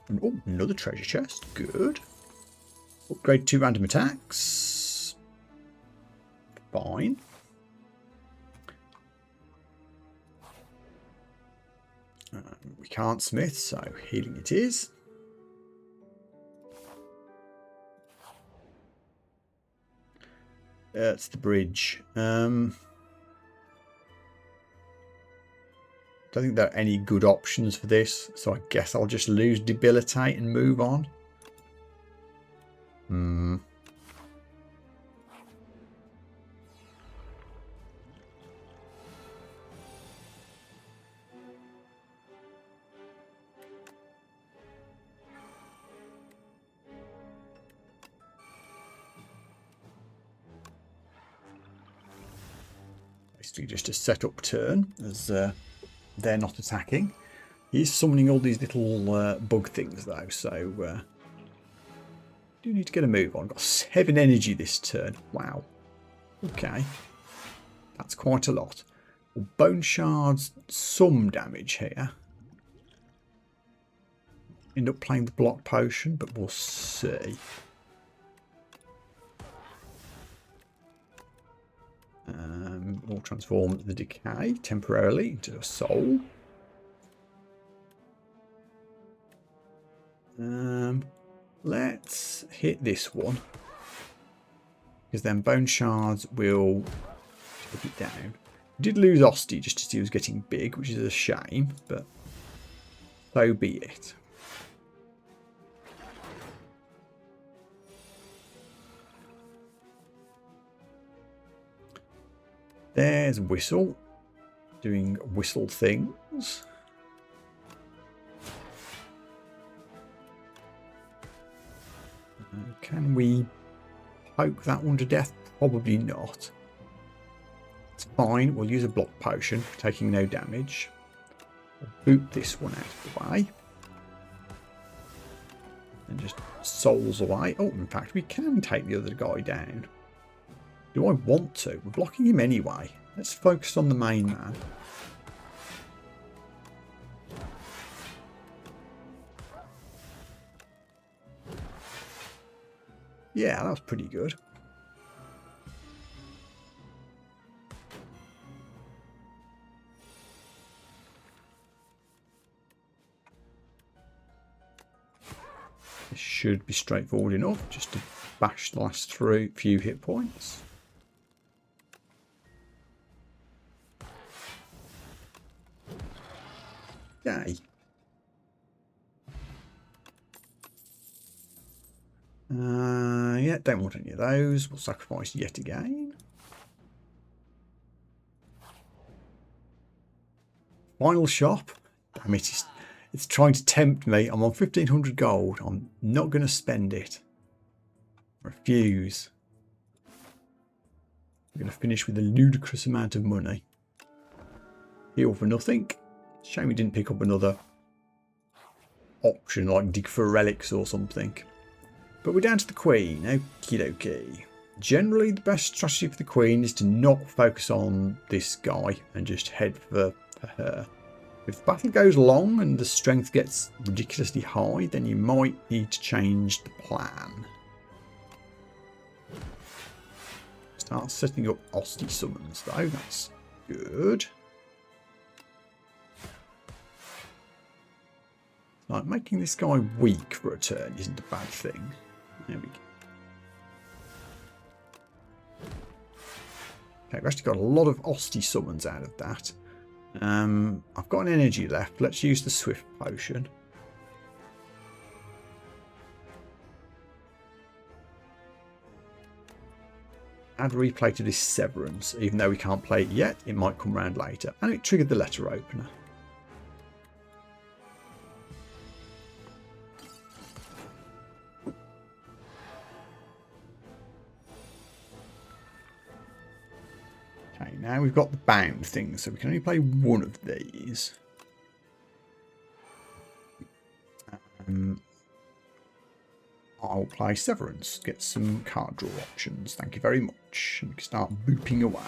And, oh, another treasure chest. Good. Upgrade 2 random attacks. Fine. We can't smith, so healing it is. That's the bridge. Don't think there are any good options for this, so I guess I'll just lose Debilitate and move on. Basically just a setup turn as they're not attacking. He's summoning all these little bug things though, so do need to get a move on. Got 7 energy this turn. Wow. Okay. That's quite a lot. Well, bone shards, some damage here. End up playing the block potion, but we'll see. We'll transform the decay temporarily into a soul. Let's hit this one, because then bone shards will take it down. We did lose Osty just as he was getting big, which is a shame, but so be it. There's Whistle, doing whistle things. Can we poke that one to death? Probably not. It's fine. We'll use a block potion, taking no damage. We'll boot this one out of the way. And just souls away. Oh, in fact, we can take the other guy down. Do I want to? We're blocking him anyway. Let's focus on the main man. Yeah, that was pretty good. This should be straightforward enough, just to bash the last few hit points. Yay. Yeah, don't want any of those. We'll sacrifice yet again. Final shop. Damn it, it's trying to tempt me. I'm on 1,500 gold. I'm not going to spend it. Refuse. I'm going to finish with a ludicrous amount of money. Heal for nothing. Shame we didn't pick up another option like dig for relics or something. But we're down to the Queen. Okie dokie. Generally, the best strategy for the Queen is to not focus on this guy and just head for her. If the battle goes long and the strength gets ridiculously high, then you might need to change the plan. Start setting up Osty summons though. That's good. Like making this guy weak for a turn isn't a bad thing. There we go. Okay, we've actually got a lot of Osty summons out of that. I've got an energy left. Let's use the Swift Potion. Add replay to this Severance. Even though we can't play it yet, it might come around later. And it triggered the letter opener. Now we've got the bound thing, so we can only play one of these. I'll play Severance, get some card draw options. Thank you very much. And we can start booping away.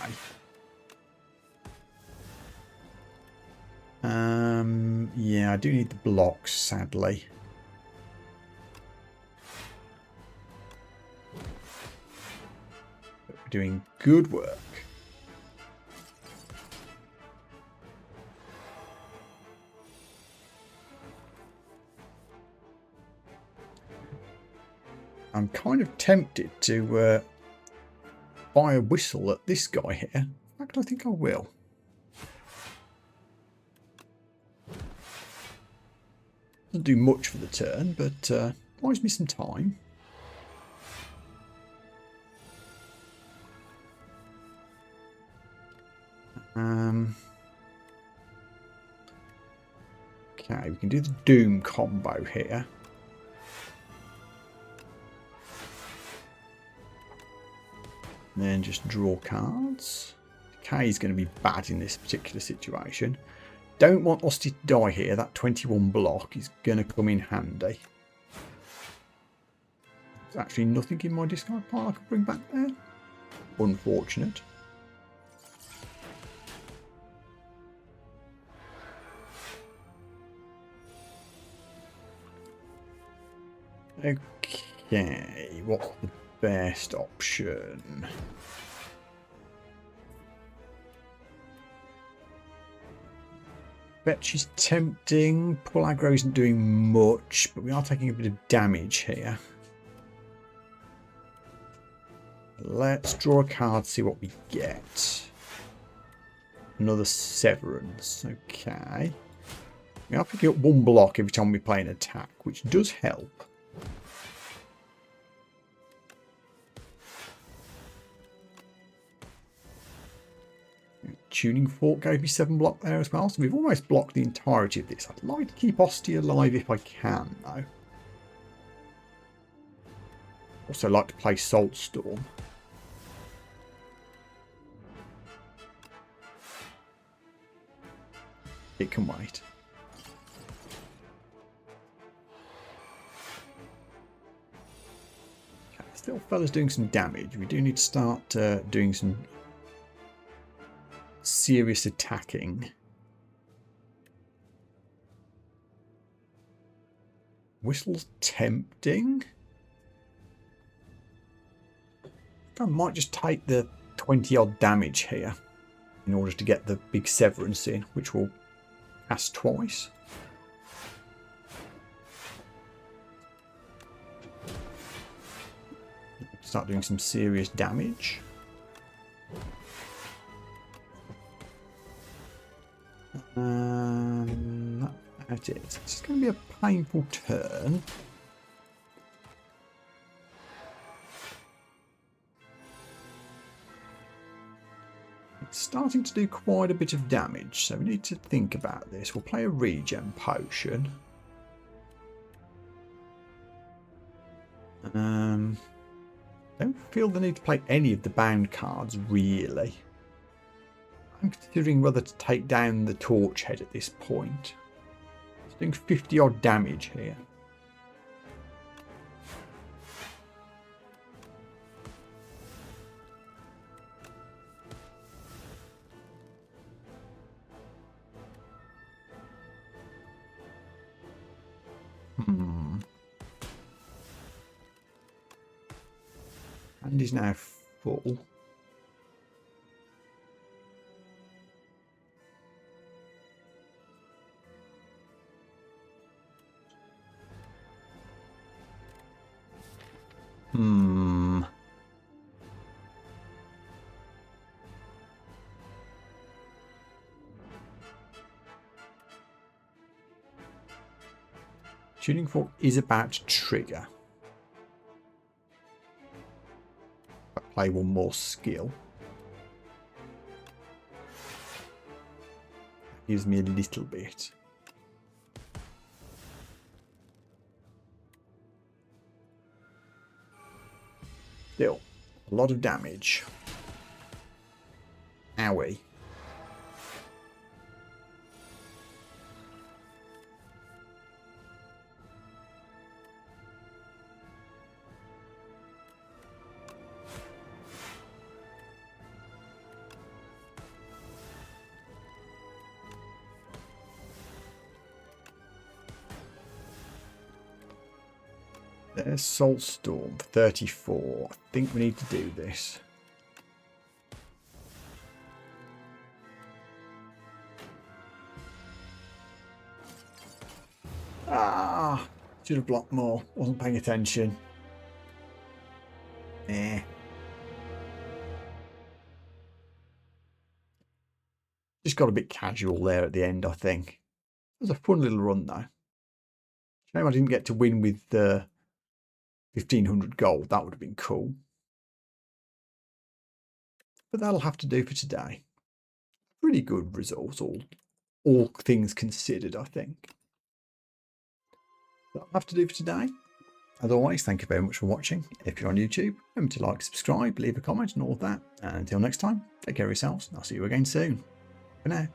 Yeah, I do need the blocks, sadly. But we're doing good work. I'm kind of tempted to buy a whistle at this guy here. In fact, I think I will. Doesn't do much for the turn, but buys me some time. Okay, we can do the Doom combo here. And then just draw cards. Decay is going to be bad in this particular situation. Don't want Osty to die here. That 21 block is going to come in handy. There's actually nothing in my discard pile I can bring back there. Unfortunate. Okay, what's the best option? Bet she's tempting. Pull aggro isn't doing much, but we are taking a bit of damage here. Let's draw a card, see what we get. Another Severance. Okay. We are picking up one block every time we play an attack, which does help. Tuning Fork gave me 7 block there as well, so we've almost blocked the entirety of this. I'd like to keep Osty alive if I can, though. Also like to play Saltstorm. It can wait. Okay, still fella's doing some damage. We do need to start doing some serious attacking. Whistle's tempting. I might just take the 20 odd damage here in order to get the big severance in, which will cast twice. Start doing some serious damage. That's it. It's going to be a painful turn. It's starting to do quite a bit of damage, so we need to think about this. We'll play a regen potion. Don't feel the need to play any of the bound cards, really. I'm considering whether to take down the torch head at this point. It's doing 50 odd damage here. And is now full. Tuning fork is about to trigger. Play one more skill. Gives me a little bit. Still, a lot of damage. Owie. There's Saltstorm, 34. I think we need to do this. Ah! Should have blocked more. Wasn't paying attention. Eh. Just got a bit casual there at the end, I think. It was a fun little run, though. Shame I didn't get to win with the 1500 gold. That would have been cool. But that'll have to do for today. Pretty good result, all things considered, I think. That'll have to do for today. As always, thank you very much for watching. If you're on YouTube, remember to like, subscribe, leave a comment and all of that. And until next time, take care of yourselves and I'll see you again soon. For now.